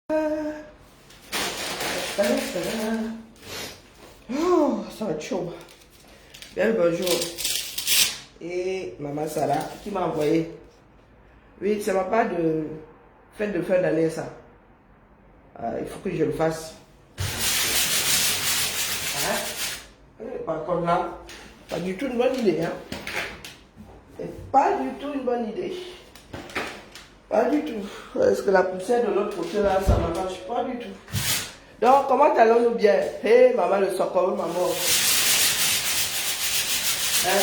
Oh, ça va être chaud. Bien le bonjour. Et maman Sarah qui m'a envoyé. Oui, ça va pas de fête de fin d'année ça. Il faut que je le fasse. Par contre là, pas du tout une bonne idée. Hein. C'est pas du tout une bonne idée. Pas du tout. Est-ce que la poussière de l'autre côté là, ça ne marche pas du tout. Donc, comment allons-nous bien? Hé, maman le socorro, maman. Hein?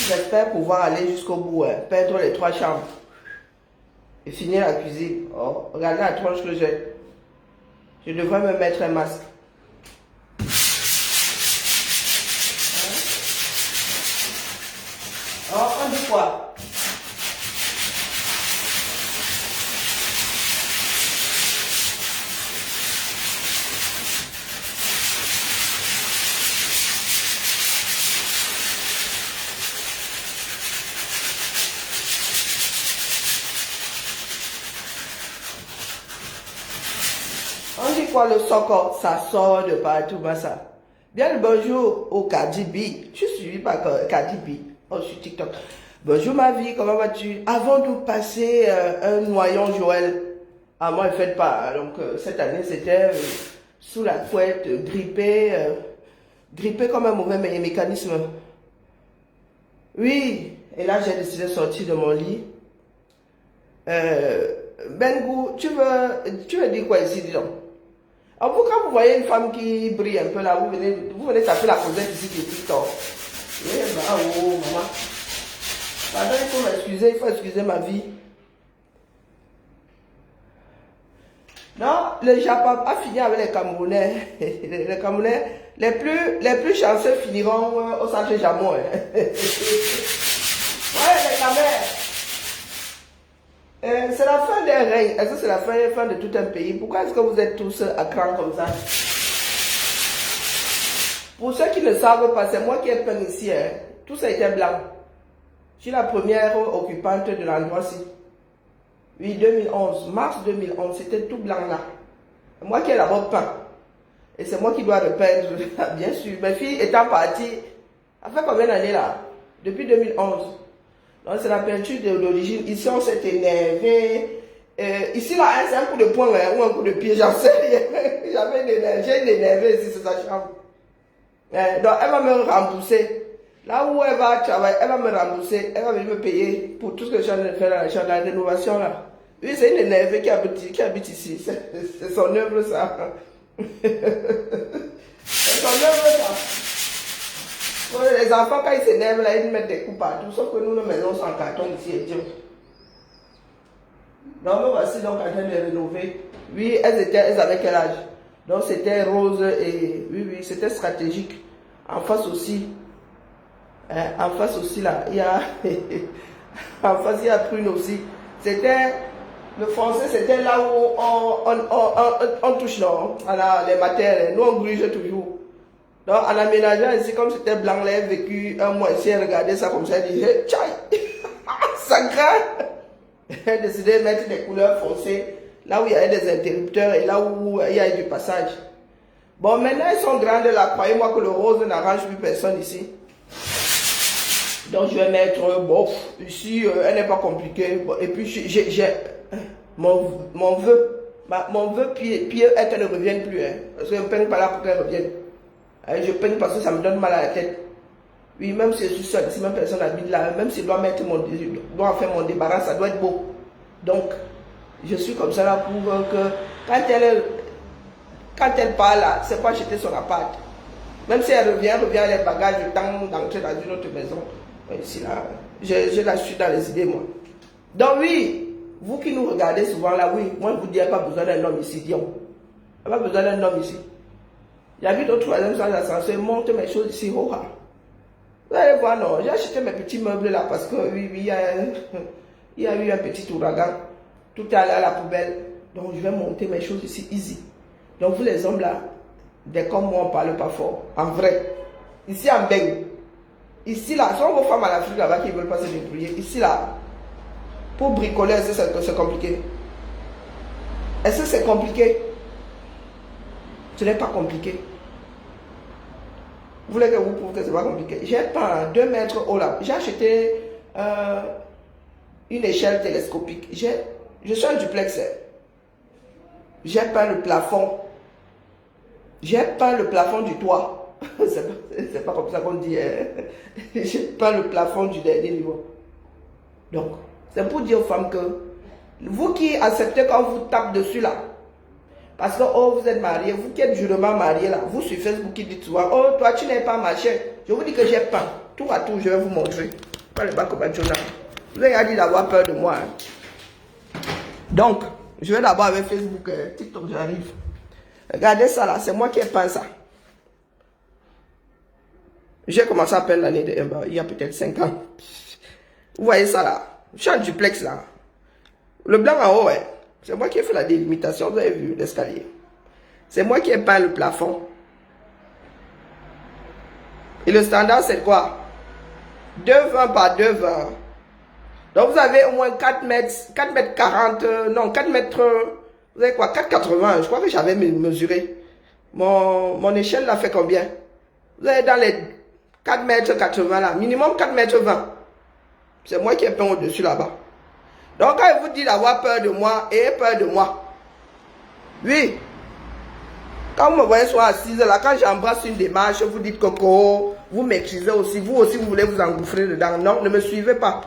J'espère pouvoir aller jusqu'au bout, hein. Perdre les 3 chambres. Et finir la cuisine. Oh, regardez la tronche que j'ai. Je devrais me mettre un masque. Hein? Oh, on dit quoi? On dit quoi le soccer? Ça sort de partout, ça. Bien le bonjour au Cardi B. Je suis suivi par Cardi B. Oh, sur TikTok. Bonjour ma vie, comment vas-tu? Avant de passer un noyant Joël. Ah, moi, ne faites pas. Donc, cette année, c'était sous la couette, grippé. Grippé comme un mauvais mécanisme. Oui. Et là, j'ai décidé de sortir de mon lit. Bengou, tu veux dire quoi ici, dis donc? Alors vous, quand vous voyez une femme qui brille un peu là, vous venez taper la causette ici qui est TikTok. Eh ben, oh, maman. Pardon, il faut m'excuser, il faut excuser ma vie. Non, le Japon a fini avec les Camerounais. Les Camerounais, les plus chanceux finiront au centre Jamon. Hein. Ouais, les Camerounais. C'est la fin des règnes. Est-ce que c'est la fin de tout un pays? Pourquoi est-ce que vous êtes tous à cran comme ça? Pour ceux qui ne savent pas, c'est moi qui ai peint ici. Hein. Tout ça était blanc. Je suis la première occupante de l'endroit-ci. Oui, 2011. Mars 2011, c'était tout blanc là. Moi qui ai d'abord peint. Et c'est moi qui dois repeindre, bien sûr. Mes filles étant parties, ça fait combien d'années là? Depuis 2011. Donc c'est la peinture d'origine. Ici on s'est énervé. Ici là, c'est un coup de poing hein, ou un coup de pied. J'en sais rien. J'ai énervé ici, c'est sa chambre. Donc elle va me rembourser. Là où elle va travailler, elle va me rembourser. Elle va venir me payer pour tout ce que je suis en train de faire dans la rénovation là. Oui, c'est une énervée qui habite ici. C'est son œuvre ça. C'est son œuvre ça. Les enfants, quand ils s'énervent, là, ils mettent des coups partout. Sauf que nous, nos maisons sont en carton ici. Et donc, nous voici donc en train de rénover. Oui, elles avaient quel âge? Donc, c'était rose et oui, c'était stratégique. En face aussi. Hein, en face aussi, là, il y a. En face, il y a prune aussi. C'était. Le français, c'était là où on touche, non? Les matières. Nous, on gruge toujours. Donc, en aménageant ici, comme c'était blanc, elle a vécu un mois ici, elle regardait ça comme ça, elle dit, hey, tchaï, ça craint. Elle a décidé de mettre des couleurs foncées, là où il y avait des interrupteurs et là où il y a du passage. Bon, maintenant, elles sont grandes là, croyez-moi que le rose n'arrange plus personne ici. Donc, je vais mettre, bon, ici, elle n'est pas compliquée. Bon, et puis, j'ai mon vœu pieux est qu'elle ne revienne plus, hein, parce que je ne peigne pas là pour qu'elle revienne. Je peigne parce que ça me donne mal à la tête. Oui, même si je suis seule, si même personne habite là, même si je dois faire mon débarras, ça doit être beau. Donc, je suis comme ça là pour que quand elle part là, c'est pas acheter son appart. Même si elle revient les bagages, je tente d'entrer dans une autre maison. Ici là, je la suis dans les idées moi. Donc oui, vous qui nous regardez souvent là, oui, moi je vous dis, il n'y a pas besoin d'un homme ici, Dion. Il n'y a pas besoin d'un homme ici. J'habite au 3e sans ascenseur, monte mes choses ici, oh, ah. Vous allez voir, non, j'ai acheté mes petits meubles là parce que oui, il y a eu un petit ouragan. Tout est allé à la poubelle. Donc je vais monter mes choses ici, easy. Donc vous les hommes là, dès comme moi on ne parle pas fort, en vrai. Ici en Beng, ici là, ce sont vos femmes à l'Afrique là-bas qui ne veulent pas se débrouiller. Ici là, Pour bricoler, est-ce que c'est compliqué? Est-ce que c'est compliqué? Ce n'est pas compliqué. Vous voulez que vous prouve que ce n'est pas compliqué? J'ai peint 2 mètres haut là. J'ai acheté une échelle télescopique. Je suis un duplex. J'ai peint le plafond. J'ai peint le plafond du toit. C'est pas comme ça qu'on dit. J'ai peint le plafond du dernier niveau. Donc, c'est pour dire aux femmes que vous qui acceptez quand vous tape dessus là, parce que oh, vous êtes marié, vous qui êtes jurement marié là, vous sur Facebook qui dites souvent, oh toi tu n'es pas marché. Je vous dis que j'ai peint. Tour à tour, je vais vous montrer. Pas le bac au bâtiment. Vous avez dit d'avoir peur de moi. Hein. Donc, je vais d'abord avec Facebook, TikTok, j'arrive. Regardez ça là, c'est moi qui ai peint ça. J'ai commencé à peindre l'année il y a peut-être 5 ans. Vous voyez ça là? Je suis en duplex là. Le blanc en haut, c'est moi qui ai fait la délimitation. Vous avez vu l'escalier. C'est moi qui ai peint le plafond. Et le standard, c'est quoi? 2,20 par 2,20. Donc vous avez au moins 4 mètres 40, non, 4 mètres, vous avez quoi? 4,80. Je crois que j'avais mesuré. Mon échelle l'a fait combien? Vous avez dans les 4 mètres 80 là, minimum 4 mètres 20. C'est moi qui ai peint au-dessus là-bas. Donc quand il vous dit d'avoir peur de moi, ayez peur de moi. Oui. Quand vous me voyez soit assise là, quand j'embrasse une démarche, vous dites coco, vous maîtrisez aussi, vous voulez vous engouffrer dedans. Non, ne me suivez pas.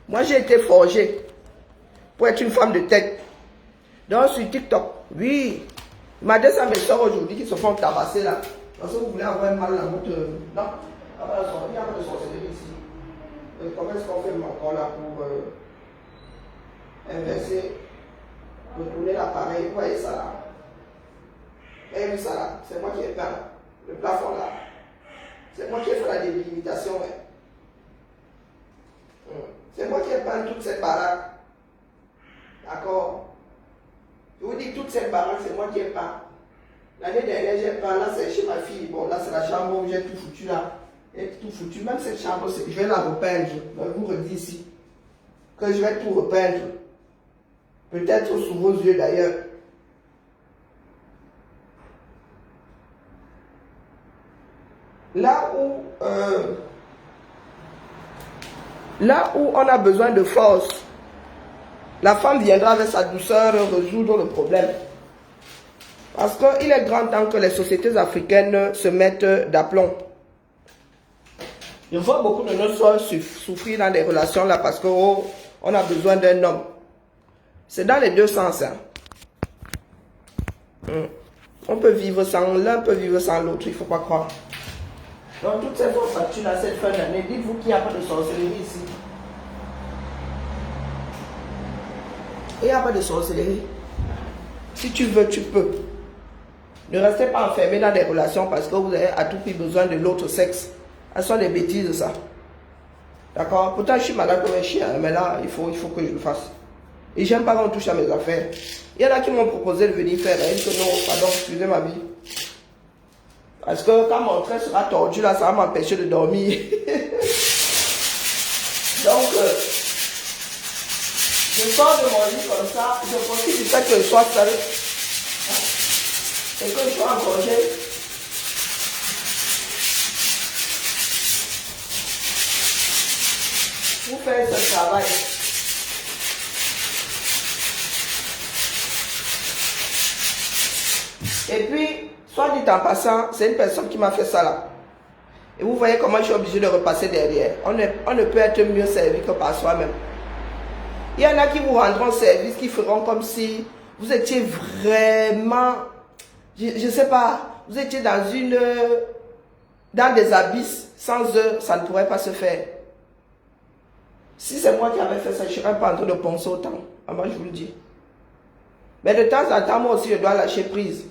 Moi j'ai été forgée pour être une femme de tête. Donc sur TikTok, oui. Il m'a dit ça mes soeurs aujourd'hui qui se font tabasser là. Parce que vous voulez avoir mal à votre... Non, il n'y a pas de sorcellerie ici. Comment est-ce qu'on fait encore là pour inverser, retourner l'appareil? Vous voyez ça là? Vous voyez ça là? C'est moi qui ai peint le plafond là. C'est moi qui ai fait la délimitation. C'est moi qui ai peint toute cette baraque. D'accord? Je vous dis, toute cette baraque, c'est moi qui ai peint. L'année dernière, j'ai peint, là c'est chez ma fille. Bon, là c'est la chambre où j'ai tout foutu là. Et tout foutu. Même cette chambre, je vais la repeindre. Je vous redis ici que je vais tout repeindre. Peut-être sous vos yeux d'ailleurs. Là où on a besoin de force, la femme viendra avec sa douceur résoudre le problème. Parce qu'il est grand temps que les sociétés africaines se mettent d'aplomb. Je vois beaucoup de nos soeurs souffrir dans des relations là parce qu'on a besoin d'un homme. C'est dans les deux sens. Hein. On peut vivre sans l'un, peut vivre sans l'autre, il ne faut pas croire. Donc toutes ces fausses factures à cette fin d'année, dites-vous qu'il n'y a pas de sorcellerie ici. Il n'y a pas de sorcellerie. Si tu veux, tu peux. Ne restez pas enfermé dans des relations parce que vous avez à tout prix besoin de l'autre sexe. Elles sont des bêtises, ça. D'accord? Pourtant, je suis malade comme un chien, mais là, il faut que je le fasse. Et j'aime pas qu'on touche à mes affaires. Il y en a qui m'ont proposé de venir faire. Ils disent que non, pardon, excusez ma vie. Parce que quand mon trait sera tordu, là, ça va m'empêcher de dormir. Donc, je sors de mon lit comme ça, je profite du fait que je sois seul. Et que je sois en congé. Pour faire ce travail. Et puis, soit dit en passant, c'est une personne qui m'a fait ça là. Et vous voyez comment je suis obligé de repasser derrière. On ne peut être mieux servi que par soi-même. Il y en a qui vous rendront service, qui feront comme si vous étiez vraiment, je ne sais pas, vous étiez dans des abysses. Sans eux, ça ne pourrait pas se faire. Si c'est moi qui avais fait ça, je ne serais pas en train de penser autant. Moi, je vous le dis. Mais de temps en temps, moi aussi, je dois lâcher prise.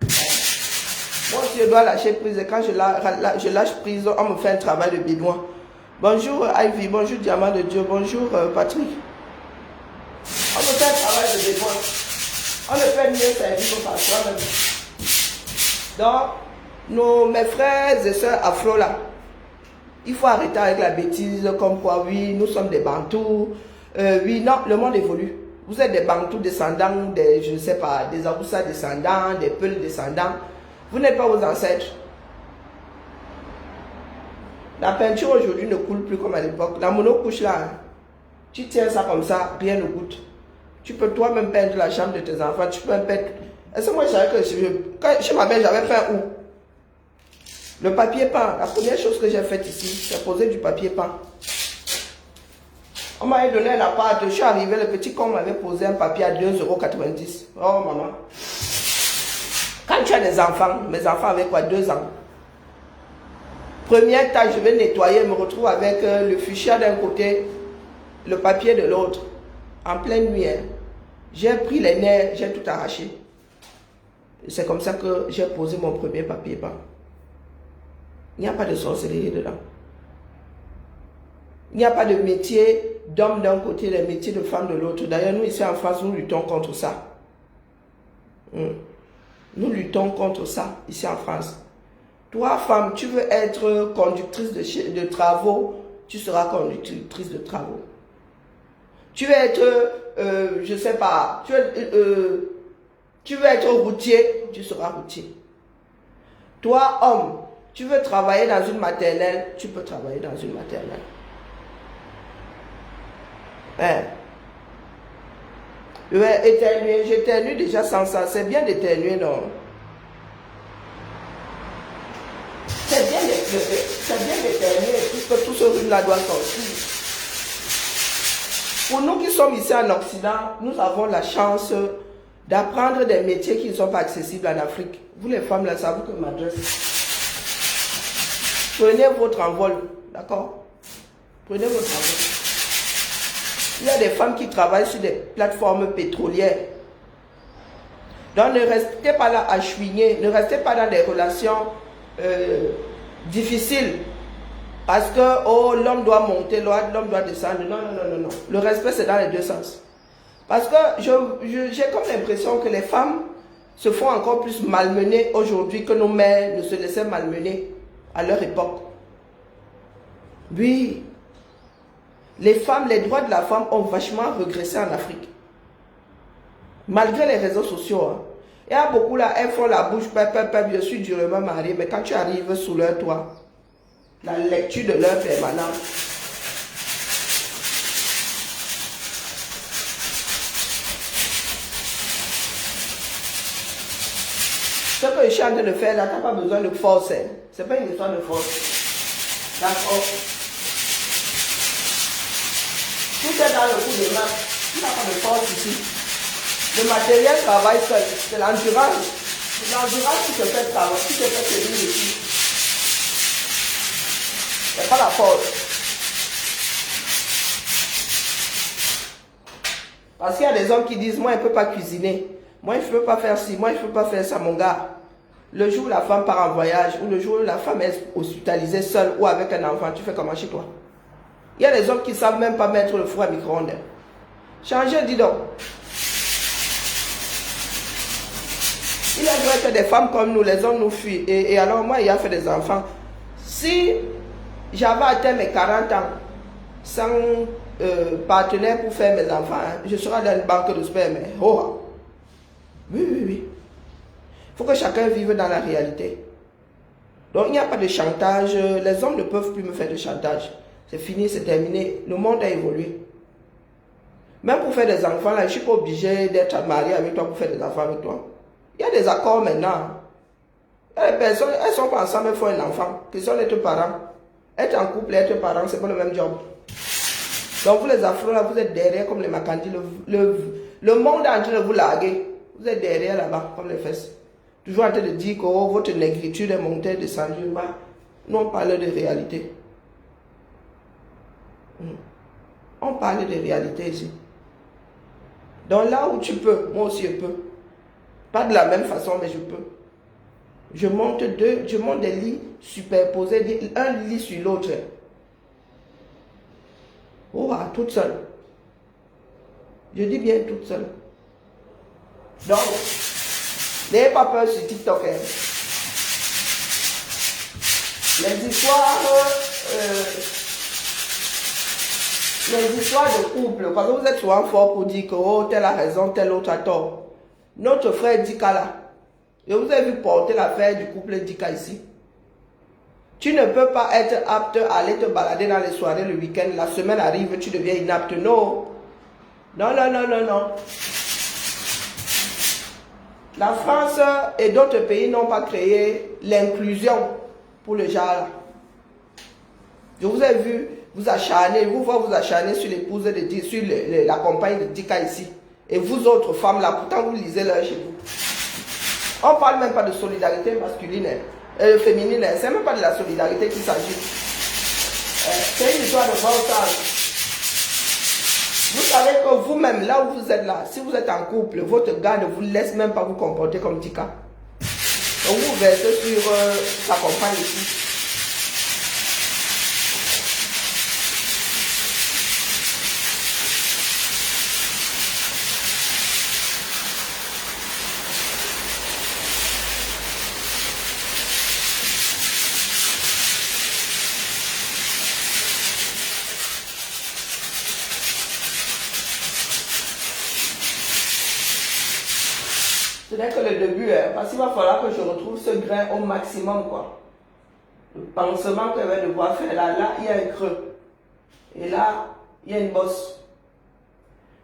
Moi aussi, je dois lâcher prise. Et quand je lâche prise, on me fait un travail de bédouin. Bonjour Ivy, bonjour Diamant de Dieu, bonjour Patrick. On me fait un travail de bédouin. On ne peut mieux servir que par soi-même. Donc, mes frères et sœurs afro là, il faut arrêter avec la bêtise comme quoi, oui, nous sommes des bantous. Oui, non, le monde évolue. Vous êtes des Bantous descendants, des, je ne sais pas, des Awoussa descendants, des Peuls descendants. Vous n'êtes pas vos ancêtres. La peinture aujourd'hui ne coule plus comme à l'époque. La monocouche là, hein, tu tiens ça comme ça, rien ne goûte. Tu peux toi-même peindre la chambre de tes enfants. Tu peux même peindre. Est-ce que moi je savais que quand chez ma mère j'avais peint où? Le papier peint. La première chose que j'ai faite ici, c'est poser du papier peint. On m'avait donné un appart. Je suis arrivé, le petit con m'avait posé un papier à 2,90 €. Oh maman. Quand tu as des enfants, mes enfants avaient quoi, 2 ans. Première tâche, je vais nettoyer, me retrouve avec le fuchsia d'un côté, le papier de l'autre. En pleine nuit, hein. J'ai pris les nerfs, j'ai tout arraché. C'est comme ça que j'ai posé mon premier papier peint. Il n'y a pas de sorcellerie dedans. Il n'y a pas de métier d'homme d'un côté, des métiers de femme de l'autre. D'ailleurs, nous ici en France, nous luttons contre ça. Nous luttons contre ça, ici en France. Toi, femme, tu veux être conductrice de travaux, tu seras conductrice de travaux. Tu veux être, je ne sais pas, tu veux être routier, tu seras routier. Toi, homme, tu veux travailler dans une maternelle, tu peux travailler dans une maternelle. Hein? Ouais, éternuer, j'éternue déjà sans ça. C'est bien d'éternuer, non? C'est bien d'éternuer, puisque tout ce rhume-là doit sortir. Pour nous qui sommes ici en Occident, nous avons la chance d'apprendre des métiers qui ne sont pas accessibles en Afrique. Vous les femmes, là, ça vous que m'adresse. Prenez votre envol, d'accord? Prenez votre envol. Il y a des femmes qui travaillent sur des plateformes pétrolières. Donc ne restez pas là à chouiner, ne restez pas dans des relations difficiles. Parce que oh, l'homme doit monter, l'homme doit descendre. Non, non, non, non, non. Le respect, c'est dans les deux sens. Parce que j'ai comme l'impression que les femmes se font encore plus malmener aujourd'hui que nos mères ne se laissaient malmener à leur époque. Oui. Les femmes, les droits de la femme ont vachement régressé en Afrique. Malgré les réseaux sociaux. Hein. Il y a beaucoup là, elles font la bouche, je suis durement mariée, mais quand tu arrives sous leur toit, la lecture de leur permanence. Ce que je suis en train de faire là, tu n'as pas besoin de force. Hein. Ce n'est pas une histoire de force. D'accord. Tout est dans le coup de main. Tu n'as pas de force ici. Le matériel travaille seul. C'est l'endurance. C'est l'endurance qui te fait travailler, qui te fait tenir ici. C'est pas la force. Parce qu'il y a des hommes qui disent, moi, je ne peux pas cuisiner. Moi, je ne peux pas faire ci. Moi, je ne peux pas faire ça, mon gars. Le jour où la femme part en voyage, ou le jour où la femme est hospitalisée seule ou avec un enfant, tu fais comment chez toi? Il y a des hommes qui ne savent même pas mettre le four à micro-ondes. Changez, dis donc. Il est vrai que des femmes comme nous, les hommes nous fuient. Et alors, moi, ayant fait des enfants, si j'avais atteint mes 40 ans sans partenaire pour faire mes enfants, hein, je serais dans une banque de sperme. Oh. Oui, oui, oui. Il faut que chacun vive dans la réalité. Donc, il n'y a pas de chantage. Les hommes ne peuvent plus me faire de chantage. C'est fini, c'est terminé. Le monde a évolué. Même pour faire des enfants, là, je ne suis pas obligé d'être marié avec toi pour faire des enfants avec toi. Il y a des accords maintenant. Il y a des personnes, elles ne sont pas ensemble, elles font un enfant. Question d'être parents. Être en couple et être parents, ce n'est pas le même job. Donc vous les Afro, là, vous êtes derrière comme les Makandi. Le monde est en train de vous larguer. Vous êtes derrière là-bas, comme les fesses. Toujours en train de dire que oh, votre négritude est montée, descendue. Bah, nous, on parle de réalité. On parle de réalité ici. Donc là où tu peux, moi aussi je peux. Pas de la même façon, mais je peux. Je monte des lits superposés, un lit sur l'autre. Oh, toute seule. Je dis bien toute seule. Donc, n'ayez pas peur sur TikTok. Hein. les histoires de couple, parce que vous êtes souvent fort pour dire que oh, telle a raison, tel autre a tort. Notre frère Dika là, je vous ai vu porter l'affaire du couple Dika ici. Tu ne peux pas être apte à aller te balader dans les soirées le week-end. La semaine arrive, tu deviens inapte. Non. Non, non, non, non, non. La France et d'autres pays n'ont pas créé l'inclusion pour le genre là. Je vous ai vu vous acharner, vous acharner sur l'épouse de sur la compagne de Dika ici. Et vous autres femmes là, pourtant vous lisez là chez vous. On ne parle même pas de solidarité masculine, féminine, c'est même pas de la solidarité qu'il s'agit. C'est une histoire de bon sens. Vous savez que vous-même, là où vous êtes là, si vous êtes en couple, votre gars ne vous laisse même pas vous comporter comme Dika. Donc vous versez sur sa compagne ici. Ce n'est que le début, hein, parce qu'il va falloir que je retrouve ce grain au maximum, quoi. Le pansement que je vais devoir faire là, il y a un creux. Et là, il y a une bosse.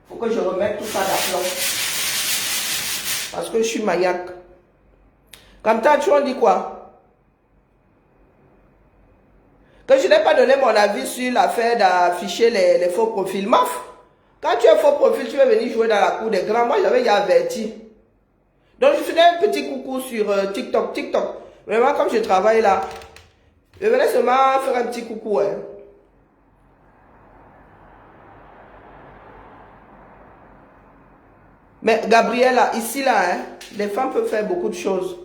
Il faut que je remette tout ça d'aplomb. Parce que je suis maniaque. Comme ça, tu en dis quoi? Que je n'ai pas donné mon avis sur l'affaire d'afficher les faux profils. Maf, quand tu es faux profil, tu vas venir jouer dans la cour des grands. Moi, j'avais déjà averti. Donc, je faisais un petit coucou sur TikTok. Vraiment, comme je travaille là, je venais seulement faire un petit coucou. Hein. Mais Gabriela, ici là, hein, les femmes peuvent faire beaucoup de choses.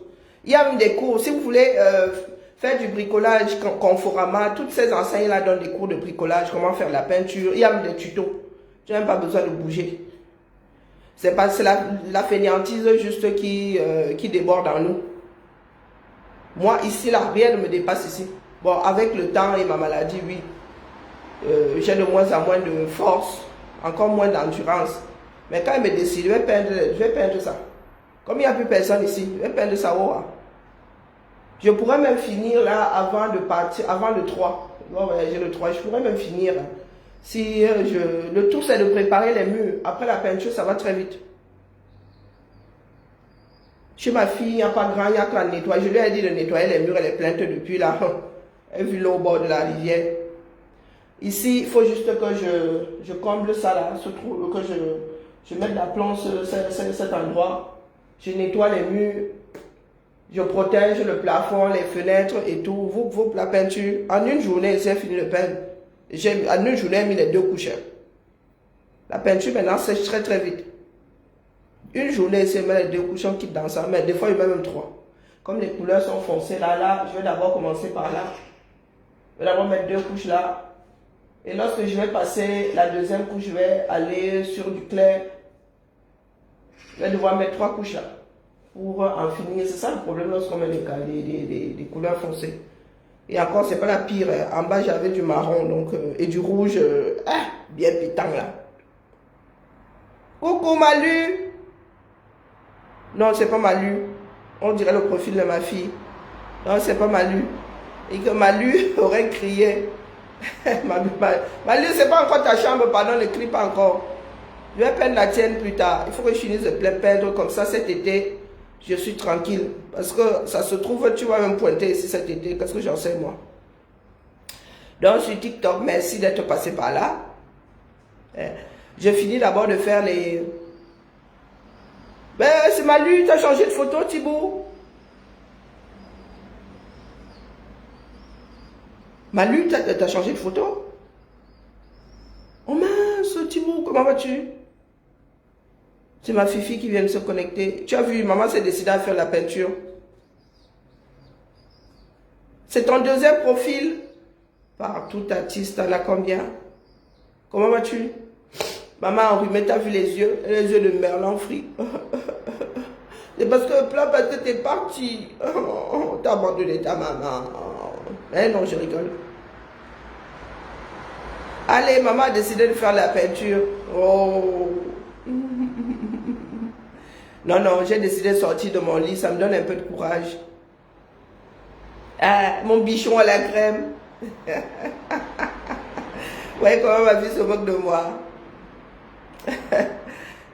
Il y a même des cours. Si vous voulez faire du bricolage, Conforama, toutes ces enseignes là donnent des cours de bricolage, comment faire la peinture. Il y a même des tutos. Tu n'as même pas besoin de bouger. C'est la fainéantise juste qui déborde en nous. Moi, ici, là, rien ne me dépasse ici. Bon, avec le temps et ma maladie, oui. J'ai de moins en moins de force, encore moins d'endurance. Mais quand je me décide, je vais peindre ça. Comme il n'y a plus personne ici, je vais peindre ça. Oh, je pourrais même finir là avant de partir, avant le 3. Bon, j'ai le 3, je pourrais même finir. Si le tout c'est de préparer les murs. Après la peinture, ça va très vite. Chez ma fille, il n'y a pas grand, il n'y a qu'à nettoyer. Je lui ai dit de nettoyer les murs, elle est plainte depuis là. Elle vit l'eau au bord de la rivière. Ici, il faut juste que je comble ça là, que je mette l'aplomb sur cet endroit. Je nettoie les murs. Je protège le plafond, les fenêtres et tout. La peinture. En une journée, j'ai fini de peindre. En une journée, j'ai mis les 2 couches. La peinture maintenant sèche très très vite. Une journée, c'est mettre les 2 couches, on quitte dans ça. Mais des fois, il met même 3. Comme les couleurs sont foncées là, je vais d'abord commencer par là. Je vais d'abord mettre 2 couches là. Et lorsque je vais passer la deuxième couche, je vais aller sur du clair. Je vais devoir mettre 3 couches là. Pour en finir. C'est ça le problème lorsqu'on met des couleurs foncées. Et encore, c'est pas la pire. En bas, j'avais du marron donc, et du rouge bien pitant là. Coucou Malu. Non, c'est pas Malu. On dirait le profil de ma fille. Non, c'est pas Malu. Et que Malu aurait crié. Malu, c'est pas encore ta chambre, pardon, ne crie pas encore. Je vais peindre la tienne plus tard. Il faut que je finisse de peindre comme ça cet été. Je suis tranquille. Parce que ça se trouve, tu vas même pointer ici cet été. Qu'est-ce que j'en sais, moi? Donc, sur TikTok, merci d'être passé par là. J'ai fini d'abord de faire les... Ben, c'est Malu, tu as changé de photo, Thibaut. Malu, tu as changé de photo? Oh mince, Thibaut, comment vas-tu? C'est ma fifi qui vient de se connecter. Tu as vu, maman s'est décidée à faire la peinture. C'est ton deuxième profil. Partout, artiste, t'en as combien? Comment vas-tu? Maman enrhumée, t'as vu les yeux de merlan frit. C'est parce que t'es parti. T'as abandonné ta maman. Eh non, je rigole. Allez, maman a décidé de faire la peinture. Oh. Non, non, j'ai décidé de sortir de mon lit. Ça me donne un peu de courage. Ah, mon bichon à la crème. Ouais, comment ma fille se moque de moi.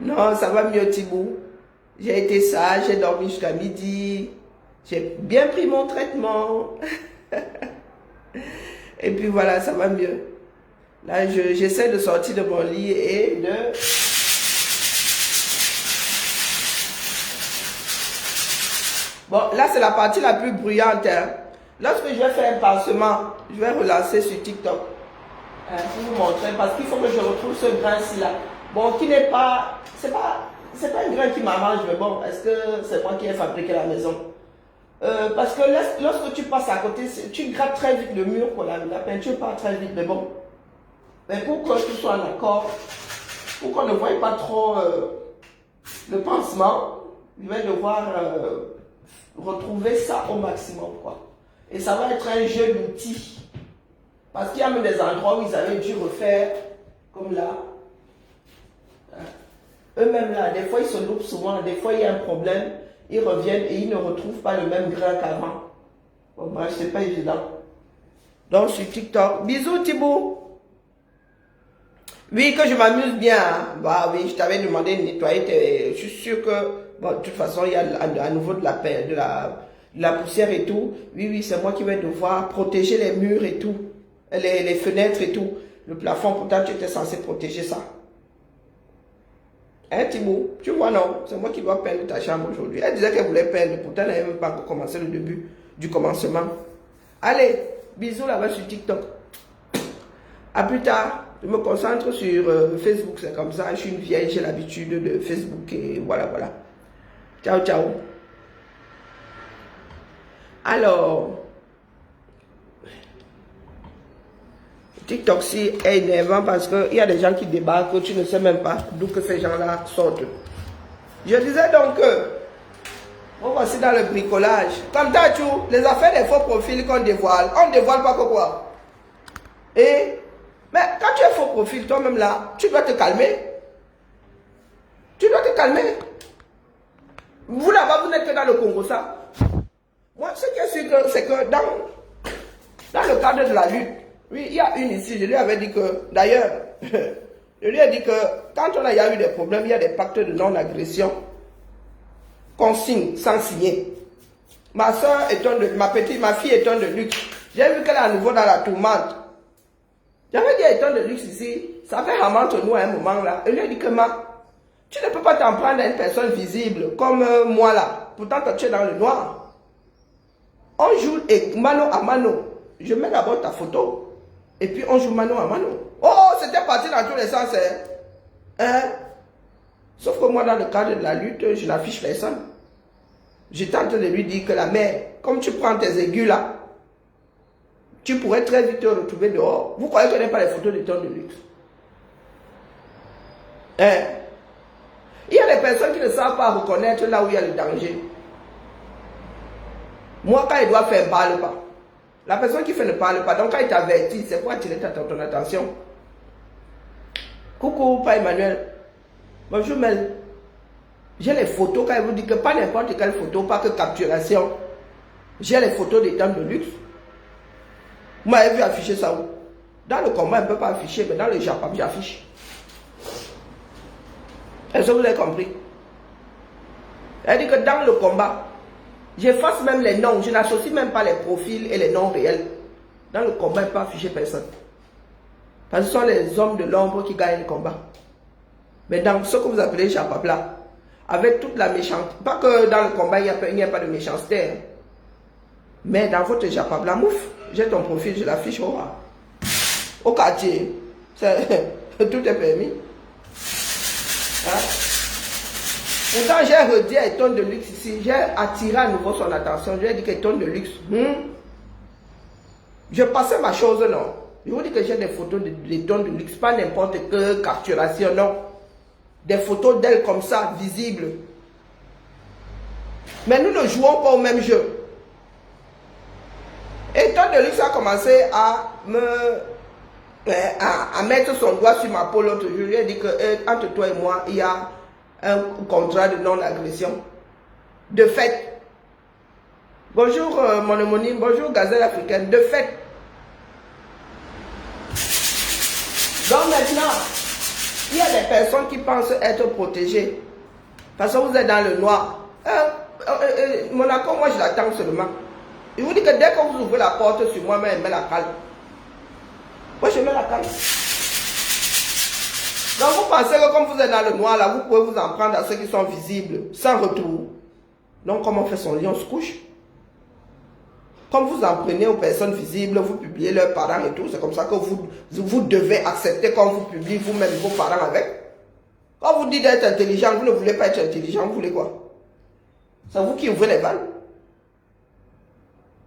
Non, ça va mieux, Thibaut. J'ai été sage, j'ai dormi jusqu'à midi. J'ai bien pris mon traitement. Et puis voilà, ça va mieux. Là, j'essaie de sortir de mon lit et de... Bon, là, c'est la partie la plus bruyante. Hein. Lorsque je vais faire un pansement, je vais relancer sur TikTok. Pour vous montrer, parce qu'il faut que je retrouve ce grain-ci là. Bon, qui n'est pas... C'est pas un grain qui m'arrange, mais bon, est-ce que c'est moi qui ai fabriqué la maison? Parce que lorsque tu passes à côté, tu grattes très vite le mur, pour la peinture part très vite, mais bon. Mais pour que tout soit en accord, pour qu'on ne voie pas trop le pansement, je vais devoir retrouver ça au maximum, quoi. Et ça va être un jeu d'outils. Parce qu'il y a même des endroits où ils avaient dû refaire, comme là. Eux-mêmes là, des fois ils se loupent souvent, des fois il y a un problème, ils reviennent et ils ne retrouvent pas le même grain qu'avant. Bon, bref, c'est pas évident. Donc sur TikTok, bisous Thibaut. Oui, que je m'amuse bien. Hein. Bah oui, je t'avais demandé de nettoyer. Je suis sûr que, bon, de toute façon, il y a à nouveau de la poussière et tout. Oui, oui, c'est moi qui vais devoir protéger les murs et tout. Les fenêtres et tout. Le plafond, pourtant, tu étais censé protéger ça. Hein, Thibaut? Tu vois, non? C'est moi qui dois peindre ta chambre aujourd'hui. Elle disait qu'elle voulait peindre. Pourtant, elle n'avait même pas commencé le début du commencement. Allez, bisous là-bas sur TikTok. À plus tard. Je me concentre sur Facebook. C'est comme ça. Je suis une vieille. J'ai l'habitude de Facebook. Et voilà, voilà. Ciao, ciao. Alors... TikTok si est énervant parce qu'il y a des gens qui débarquent, tu ne sais même pas d'où que ces gens-là sortent. Je disais donc que, on va aussi dans le bricolage. Comme d'habitude, les affaires des faux profils qu'on dévoile, on ne dévoile pas que quoi. Et, mais quand tu es faux profil, toi-même là, tu dois te calmer. Tu dois te calmer. Vous là-bas, vous n'êtes que dans le Congo, ça. Moi, ce qui est sûr, c'est que dans le cadre de la lutte, oui, il y a une ici, je lui avais dit que, d'ailleurs, je lui ai dit que quand il y a eu des problèmes, il y a des pactes de non-agression qu'on signe sans signer. Ma soeur est ma fille est un de luxe. J'ai vu qu'elle est à nouveau dans la tourmente. J'avais dit étant de luxe ici, ça fait vraiment entre nous à un moment là. Elle lui a dit que tu ne peux pas t'en prendre à une personne visible comme moi là. Pourtant que tu es dans le noir. On joue mano à mano. Je mets d'abord ta photo. Et puis on joue mano à mano. Oh, c'était parti dans tous les sens. Hein? Sauf que moi, dans le cadre de la lutte, je n'affiche personne. J'étais en train de lui dire que la mère, comme tu prends tes aigus là, tu pourrais très vite te retrouver dehors. Vous croyez que je n'ai pas les photos de ton de luxe? Hein? Il y a des personnes qui ne savent pas reconnaître là où il y a le danger. Moi, quand il doit faire, parle pas. La personne qui fait ne parle pas. Donc, quand il t'avertit, c'est pour attirer ton attention. Coucou, pas Emmanuel. Bonjour, Mel. J'ai les photos, quand il vous dit que pas n'importe quelle photo, pas que capturation. J'ai les photos des dames de luxe. Vous m'avez vu afficher ça où? Dans le combat, on ne peut pas afficher, mais dans le Japon, j'affiche. Est-ce que vous avez compris? Elle dit que dans le combat, j'efface même les noms, je n'associe même pas les profils et les noms réels. Dans le combat, il ne peut pas afficher personne. Parce que ce sont les hommes de l'ombre qui gagnent le combat. Mais dans ce que vous appelez Chapapla, avec toute la méchanceté, pas que dans le combat, il n'y a pas de méchanceté. Mais dans votre Chapapla, mouf, j'ai ton profil, je l'affiche au quartier. Tout est permis. Hein? Pourtant, j'ai redit à Eton de luxe ici, j'ai attiré à nouveau son attention, je lui ai dit qu'Eton de luxe, je passais ma chose, non. Je vous dis que j'ai des photos d'Eton de luxe, pas n'importe quelle capturation, non. Des photos d'elle comme ça, visibles. Mais nous ne jouons pas au même jeu. Eton de luxe a commencé à à mettre son doigt sur ma peau l'autre jour. Je lui ai dit que entre toi et moi, il y a un contrat de non-agression. De fait. Bonjour mon homonyme, bonjour Gazelle africaine. De fait. Donc maintenant, il y a des personnes qui pensent être protégées. Parce que vous êtes dans le noir. Monaco, moi je l'attends seulement. Il vous dit que dès que vous ouvrez la porte sur moi, elle met la calme. Moi je mets la calme. Donc vous pensez que comme vous êtes dans le noir, là, vous pouvez vous en prendre à ceux qui sont visibles, sans retour. Donc comme on fait son lit, on se couche. Comme vous en prenez aux personnes visibles, vous publiez leurs parents et tout, c'est comme ça que vous devez accepter quand vous publiez vous-même vos parents avec. Quand vous dites d'être intelligent, vous ne voulez pas être intelligent, vous voulez quoi? C'est vous qui ouvrez les vannes.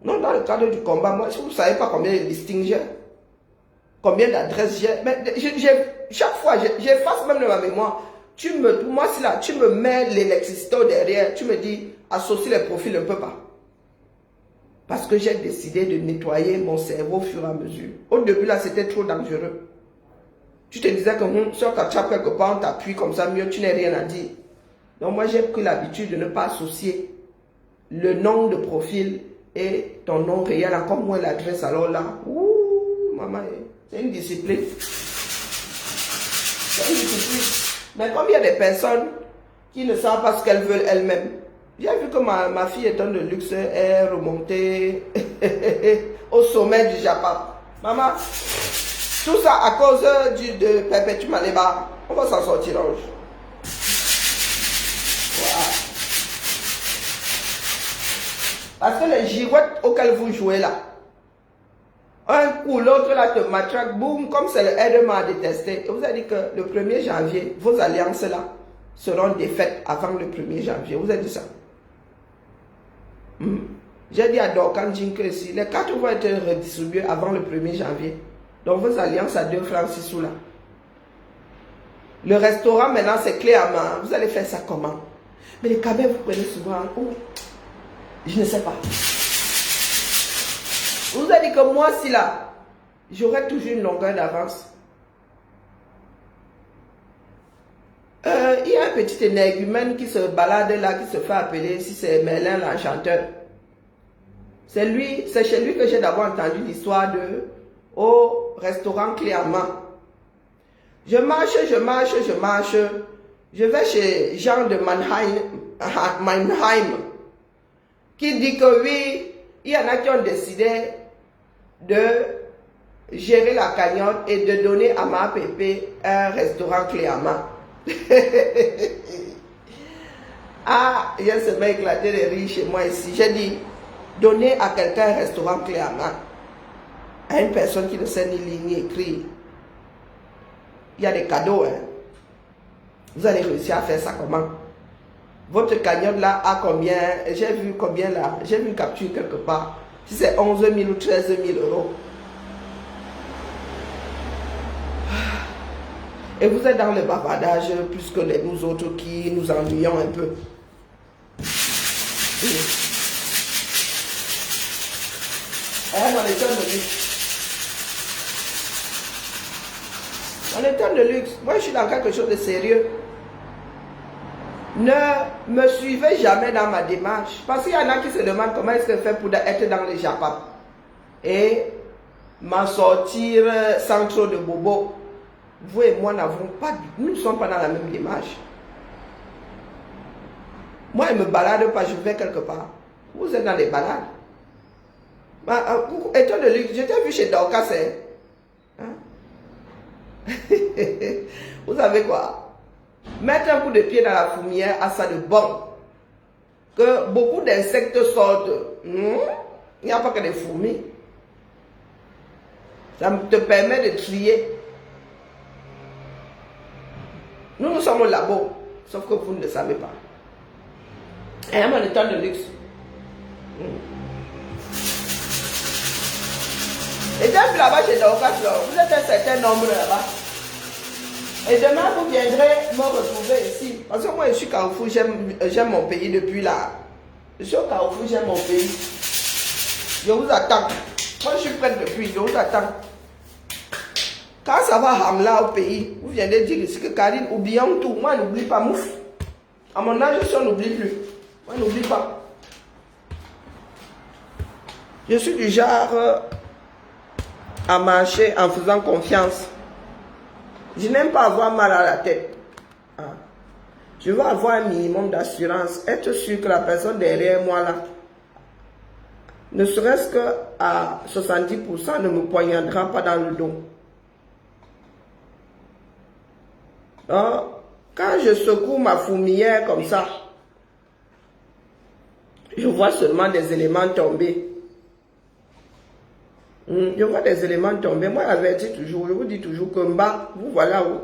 Non, dans le cadre du combat, moi, vous ne savez pas combien de listings j'ai, combien d'adresses j'ai. Mais chaque fois, j'efface même de ma mémoire. Moi, si là, tu me mets l'électricité derrière, tu me dis, associe les profils un peu pas. Parce que j'ai décidé de nettoyer mon cerveau au fur et à mesure. Au début, là, c'était trop dangereux. Tu te disais que si on t'attrape quelque part, on t'appuie comme ça, mieux, tu n'as rien à dire. Donc moi, j'ai pris l'habitude de ne pas associer le nom de profil et ton nom réel, comme moi l'adresse. Alors là, ouh, maman, c'est une discipline. C'est une discipline. Mais comme il y a des personnes qui ne savent pas ce qu'elles veulent elles-mêmes, j'ai vu que ma fille étant de luxe est remontée au sommet du Japon. Maman, tout ça à cause de Perpetuum Maleba. On va s'en sortir un jour. Voilà. Parce que les girouettes auxquelles vous jouez là, un coup, l'autre là te matraque, boum, comme c'est le aide-moi à détester. Et vous avez dit que le 1er janvier, vos alliances là seront défaites avant le 1er janvier. Vous avez dit ça. J'ai dit à Dorkan Jinke ici, les cartes vont être redistribuées avant le 1er janvier. Donc vos alliances à 2 francs 6 sous là. Le restaurant maintenant c'est clé à main. Vous allez faire ça comment? Mais les cabets vous prenez souvent où? Je ne sais pas. Vous avez dit que moi si là, j'aurai toujours une longueur d'avance. Il y a un petit énergumène qui se balade là, qui se fait appeler, si c'est Merlin l'enchanteur. C'est chez lui que j'ai d'abord entendu l'histoire de au restaurant Clément. Je marche. Je vais chez Jean de Mannheim, qui dit que oui, il y en a qui ont décidé de gérer la cagnotte et de donner à ma pépé un restaurant Clément. Ah, il y a ce mec éclaté de rire chez moi ici. J'ai dit, donner à quelqu'un un restaurant Clément, à une personne qui ne sait ni lire ni écrire. Il y a des cadeaux, hein. Vous allez réussir à faire ça comment? Votre cagnotte là a combien? J'ai vu combien là? J'ai vu une capture quelque part. Si c'est 11 000 ou 13 000 euros. Et vous êtes dans le bavardage plus que nous autres qui nous ennuyons un peu. Dans les temps de luxe. Dans les temps de luxe, moi je suis dans quelque chose de sérieux. Ne me suivez jamais dans ma démarche. Parce qu'il y en a qui se demandent comment est-ce que je fais pour être dans les Japon. Et m'en sortir sans trop de bobo. Vous et moi nous ne sommes pas dans la même démarche. Moi, je ne me balade pas, je vais quelque part. Vous êtes dans les balades. Étant de luxe, je t'ai vu chez Dorcas. Hein? Vous savez quoi? Mettre un coup de pied dans la fourmière a ça de bon. Que beaucoup d'insectes sortent. Il n'y a pas que des fourmis. Ça te permet de trier. Nous sommes au labo, sauf que vous ne le savez pas. Et à mon état de luxe. Et donc là-bas chez Dorcas, vous êtes un certain nombre là-bas. Et demain, vous viendrez me retrouver ici. Parce que moi, je suis Carrefour, j'aime mon pays depuis là. Je suis au Carrefour, j'aime mon pays. Je vous attends. Moi, je suis prête depuis, je vous attends. Quand ça va Hamla au pays, vous venez de dire ici que Karine, oublions tout. Moi, n'oublie pas, mouf. À mon âge, on n'oublie plus. Moi, n'oublie pas. Je suis du genre à marcher en faisant confiance. Je n'aime pas avoir mal à la tête. Ah. Je veux avoir un minimum d'assurance. Être sûr que la personne derrière moi, là, ne serait-ce qu'à 70%, ne me poignardera pas dans le dos. Donc, quand je secoue ma fourmilière comme ça, je vois seulement des éléments tomber. Je vois des éléments tomber. Moi, j'avertis toujours, je vous dis toujours que Mba, vous voilà où.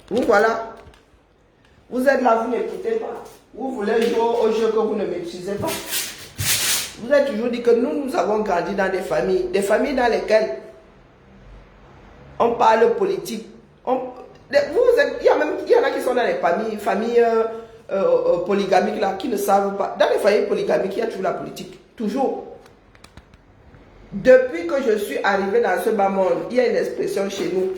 Vous voilà. Vous êtes là, vous n'écoutez pas. Vous voulez jouer au jeu que vous ne maîtrisez pas. Vous avez toujours dit que nous avons grandi dans des familles dans lesquelles on parle politique. Il y en a qui sont dans les familles polygamiques là, qui ne savent pas. Dans les familles polygamiques, il y a toujours la politique. Toujours. Depuis que je suis arrivé dans ce bas monde, il y a une expression chez nous.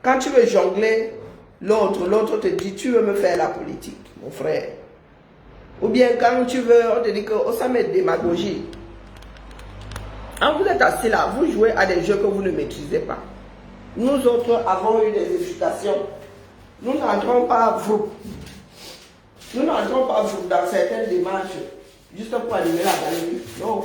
Quand tu veux jongler l'autre te dit, tu veux me faire la politique, mon frère. Ou bien quand tu veux, on te dit que ça met démagogie. Quand vous êtes assis là, vous jouez à des jeux que vous ne maîtrisez pas. Nous autres avons eu des éducations. Nous n'entrons pas vous. Nous n'entrons pas vous dans certaines démarches juste pour allumer la galerie. Non.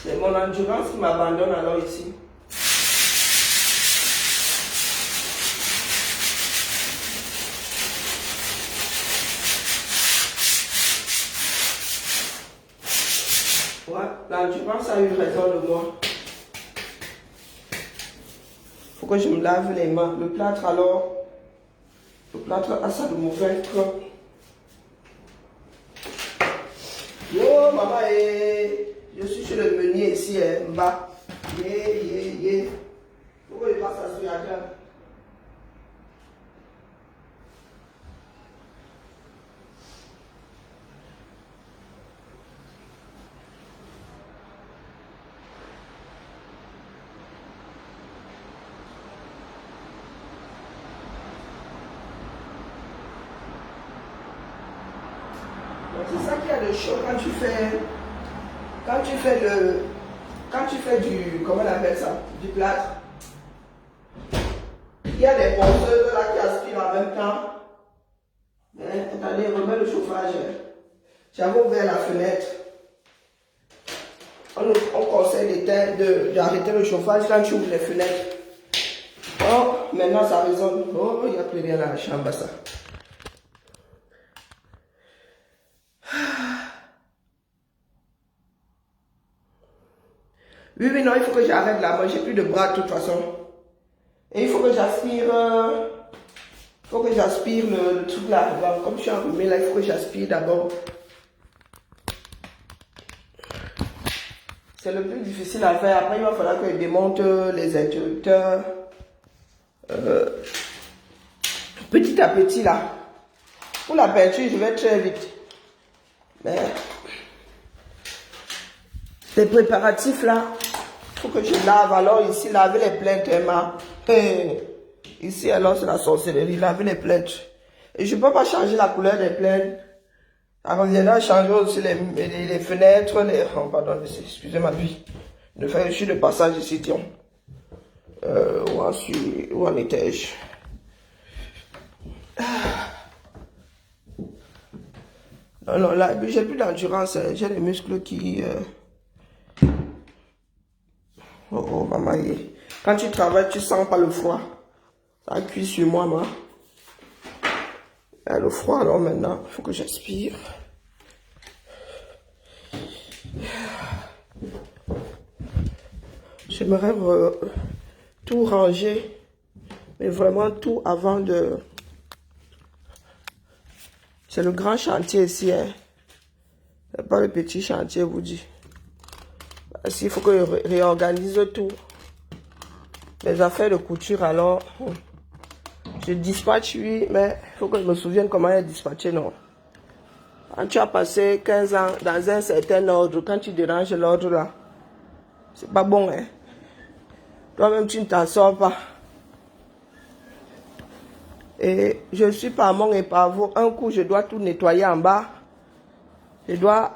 C'est mon endurance qui m'abandonne alors ici. Ouais, l'endurance a eu raison de moi. Faut que je me lave les mains. Le plâtre alors, le plâtre a ça de me vaincre. Yo, maman, je suis sur le meunier ici, en bas. Pourquoi il passe l'aspirateur? C'est ça qui a de chaud quand tu fais du, comment on appelle ça, du plâtre. Il y a des penseuses là qui aspirent en même temps. Attendez, remets le chauffage. J'avais ouvert la fenêtre. On conseille d'arrêter le chauffage quand tu ouvres les fenêtres. Oh, maintenant ça résonne. Oh, il n'y a plus rien dans la chambre, ça. Oui, non, il faut que j'arrête là. Moi, j'ai plus de bras de toute façon. Et il faut que j'aspire. Le truc là. Comme je suis enrhumé là, il faut que j'aspire d'abord. C'est le plus difficile à faire. Après, il va falloir que je démonte les interrupteurs. Petit à petit là. Pour la peinture, je vais très vite. Mais les préparatifs là, il faut que je lave. Alors ici, laver les plâtres, ici, alors c'est la sorcellerie, laver les plâtres. Et je ne peux pas changer la couleur des plâtres. Ça reviendra à changer aussi les fenêtres, oh, pardon, excusez ma vie. Je suis de passage ici, tiens. Où en étais-je? Non, non, là, j'ai plus d'endurance. J'ai les muscles qui... Oh, oh, maman. Quand tu travailles, tu sens pas le froid. Ça cuit sur moi, moi. Le froid, alors maintenant, il faut que j'aspire. J'aimerais tout ranger, mais vraiment tout avant de... C'est le grand chantier ici, hein. C'est pas le petit chantier, vous dit. Parce qu'il faut que je réorganise tout. Les affaires de couture, alors... Je dispatche, oui, mais il faut que je me souvienne comment elle dispatché, non. Quand tu as passé 15 ans dans un certain ordre, quand tu déranges l'ordre là, c'est pas bon, hein. Toi-même, tu ne t'en sors pas. Et je suis par mon épavo. Un coup, je dois tout nettoyer en bas. Je dois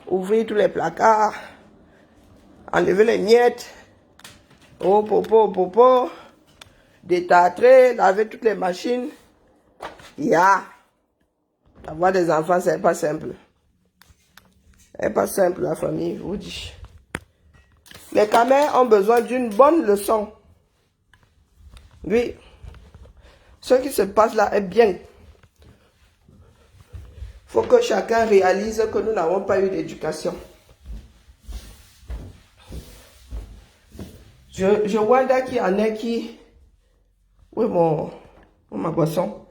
ouvrir tous les placards, enlever les miettes. Oh, popo, popo. Détartrer, laver toutes les machines. Avoir des enfants, c'est pas simple. C'est pas simple, la famille, je vous dis. Les camels ont besoin d'une bonne leçon. Oui. Ce qui se passe là est bien. Il faut que chacun réalise que nous n'avons pas eu d'éducation. Je vois qu'il y en a qui... Oui, ma boisson.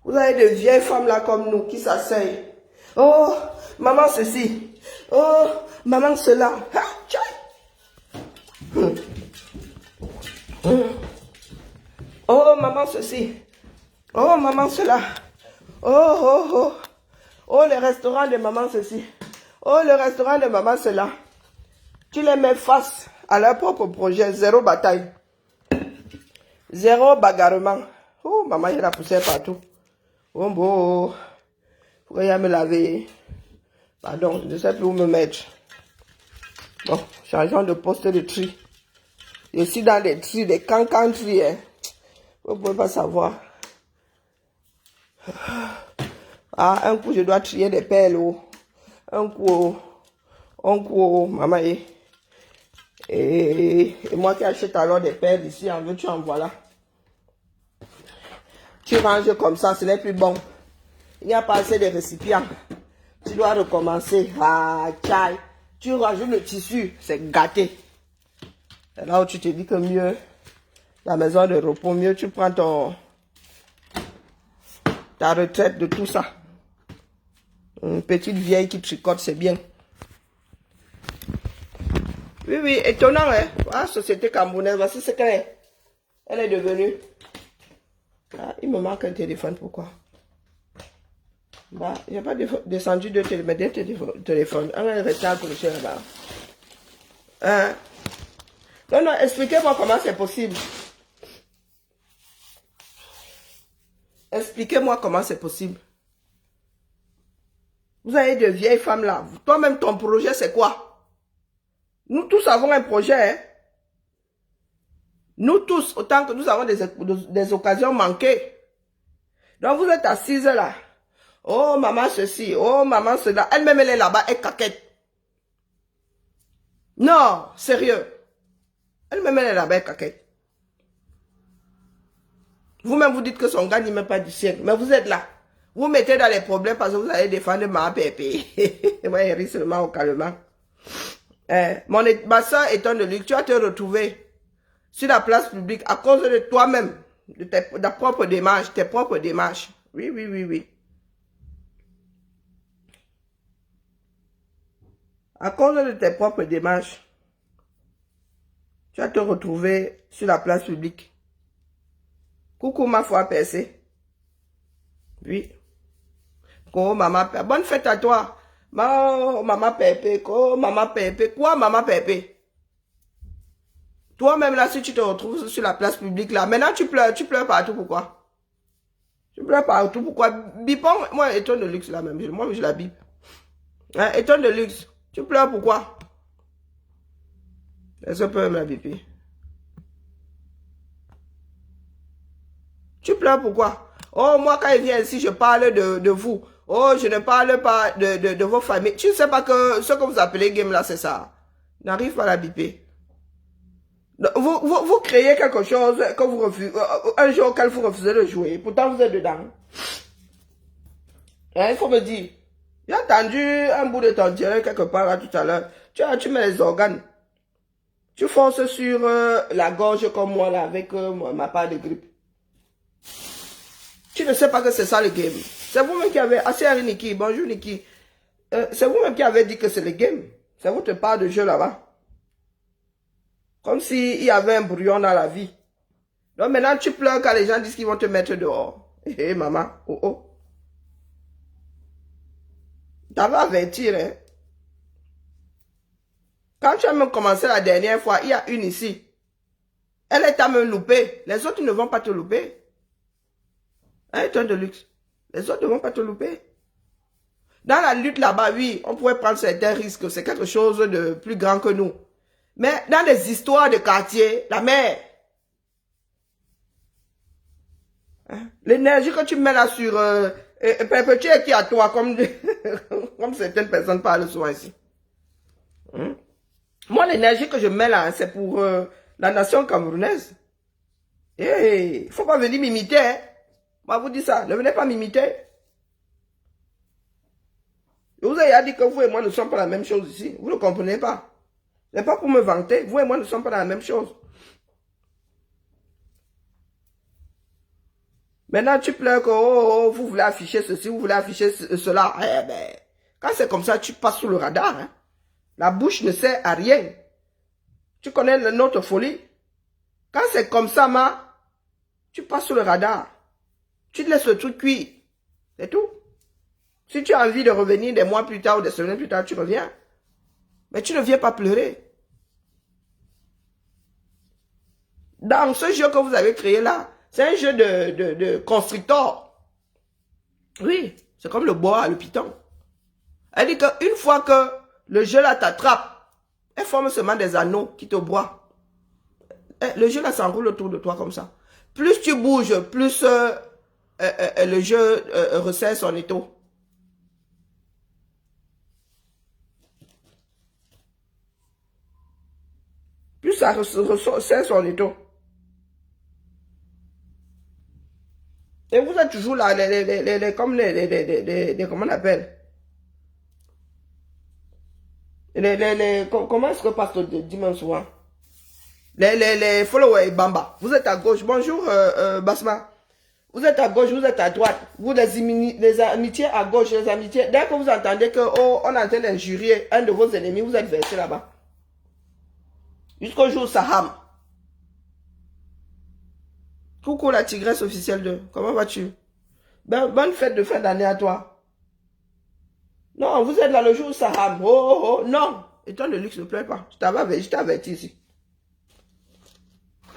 Vous avez de vieilles femmes là comme nous qui s'asseyent. Oh, maman ceci. Oh, maman cela. Oh, maman ceci. Oh, maman cela. Oh, oh, oh. Oh, le restaurant de maman ceci. Oh, le restaurant de maman cela. Tu les mets face à leur propre projet. Zéro bataille. Zéro bagarrement. Oh, maman, il y a la poussière partout. Oh, bon. Faut y me laver. Pardon, je ne sais plus où me mettre. Bon, changeons de poste de tri. Je suis dans les tri, des cancans tri, hein. Vous ne pouvez pas savoir. Ah, un coup, je dois trier des perles. Oh. Un coup, maman. Et moi qui achète alors des perles ici, en veux-tu, en voilà. Tu ranges comme ça, ce n'est plus bon. Il n'y a pas assez de récipients. Tu dois recommencer. Ah, tchai. Tu rajoutes le tissu, c'est gâté. C'est là où tu te dis que mieux, la maison de repos, mieux tu prends ta retraite de tout ça. Une petite vieille qui tricote, c'est bien. Oui, oui, étonnant, hein. Ah, société camerounaise, voici ce qu'elle est. Elle est devenue. Ah, il me manque un téléphone, pourquoi? Bah, il n'y a pas descendu de téléphone. On est resté accroché là-bas. Hein? Non, non, expliquez-moi comment c'est possible. Expliquez-moi comment c'est possible. Vous avez de vieilles femmes là. Toi-même, ton projet, c'est quoi? Nous tous avons un projet. Hein? Nous tous, autant que nous avons des occasions manquées. Donc, vous êtes assises là. Oh, maman ceci. Oh, maman cela. Elle-même, elle est là-bas, elle caquette. Non, sérieux. Elle-même, elle est là-bas, elle caquette. Vous-même, vous dites que son gars n'y met pas du siècle. Mais vous êtes là. Vous mettez dans les problèmes parce que vous allez défendre ma pépé. Moi, il rit seulement au calmement. Ma soeur est un de lui. Tu vas te retrouver sur la place publique à cause de toi-même, de ta propre démarche, tes propres démarches. Oui, oui, oui, oui. À cause de tes propres démarches, tu vas te retrouver sur la place publique. Coucou ma foi percée. Oui. Oh maman Pépé. Bonne fête à toi. Oh maman Pépé. Oh maman Pépé. Quoi maman Pépé? Toi-même là, si tu te retrouves sur la place publique là, maintenant tu pleures partout, pourquoi? Tu pleures partout, pourquoi? Bipon, moi, étonne de luxe là même, moi je la bip. Hein, étonne de luxe. Tu pleures pourquoi? Est-ce que peut me la biper? Tu pleures pourquoi? Oh, moi, quand il vient ici, je parle de vous. Oh, je ne parle pas de vos familles. Tu ne sais pas que ce que vous appelez game là, c'est ça. N'arrive pas à la biper. Vous créez quelque chose que vous refusez, un jeu auquel vous refusez de jouer. Pourtant, vous êtes dedans. Hein, il faut me dire. J'ai entendu un bout de ton dialogue quelque part là tout à l'heure. Tu mets les organes. Tu forces sur la gorge comme moi là avec ma part de grippe. Tu ne sais pas que c'est ça le game. C'est vous-même qui avez... Ah, c'est Niki. Bonjour Niki. C'est vous-même qui avez dit que c'est le game. C'est votre part de jeu là-bas. Comme s'il y avait un brouillon dans la vie. Donc maintenant tu pleures quand les gens disent qu'ils vont te mettre dehors. Hé maman. Oh oh. T'avais avertir hein. Quand tu as même commencé la dernière fois, il y a une ici. Elle t'a même loupé. Les autres ne vont pas te louper. Hein, ton de luxe. Les autres ne vont pas te louper. Dans la lutte là-bas, oui, on pourrait prendre certains risques. C'est quelque chose de plus grand que nous. Mais dans les histoires de quartier, la mère, hein, l'énergie que tu mets là sur perpétuer qui à toi, comme, comme certaines personnes parlent souvent ici. Hein? Moi, l'énergie que je mets là, c'est pour la nation camerounaise. Il ne faut pas venir m'imiter. Hein? Moi, vous dis ça, ne venez pas m'imiter. Je vous ai dit que vous et moi ne sommes pas la même chose ici. Vous ne comprenez pas. Ce n'est pas pour me vanter. Vous et moi ne sommes pas dans la même chose. Maintenant, tu pleures que oh, vous voulez afficher ceci, vous voulez afficher cela. Eh ben, quand c'est comme ça, tu passes sous le radar. Hein? La bouche ne sert à rien. Tu connais notre folie. Quand c'est comme ça, tu passes sous le radar. Tu te laisses le truc cuire. C'est tout. Si tu as envie de revenir des mois plus tard ou des semaines plus tard, tu reviens. Mais tu ne viens pas pleurer. Dans ce jeu que vous avez créé là, c'est un jeu de constructeur. Oui, c'est comme le bois, le python. Elle dit qu'une fois que le jeu là t'attrape, elle forme seulement des anneaux qui te broient. Le jeu là s'enroule autour de toi comme ça. Plus tu bouges, plus le jeu resserre son étau. Plus ça resserre son étau. Et vous êtes toujours là, comme comment on appelle? Comment est-ce que Pasteur dit même souvent? Les followers Bamba. Vous êtes à gauche. Bonjour, Basma. Vous êtes à gauche, vous êtes à droite. Vous, les amitiés à gauche, les amitiés. Dès que vous entendez que, oh, on est en train d'injurier un de vos ennemis, vous êtes versé là-bas. Jusqu'au jour Saham. Coucou la tigresse officielle 2. Comment vas-tu? Ben, bonne fête de fin d'année à toi. Non, vous êtes là le jour Saham. Oh, oh, oh, non. Et toi, le luxe ne pleure pas. Je t'ai averti ici.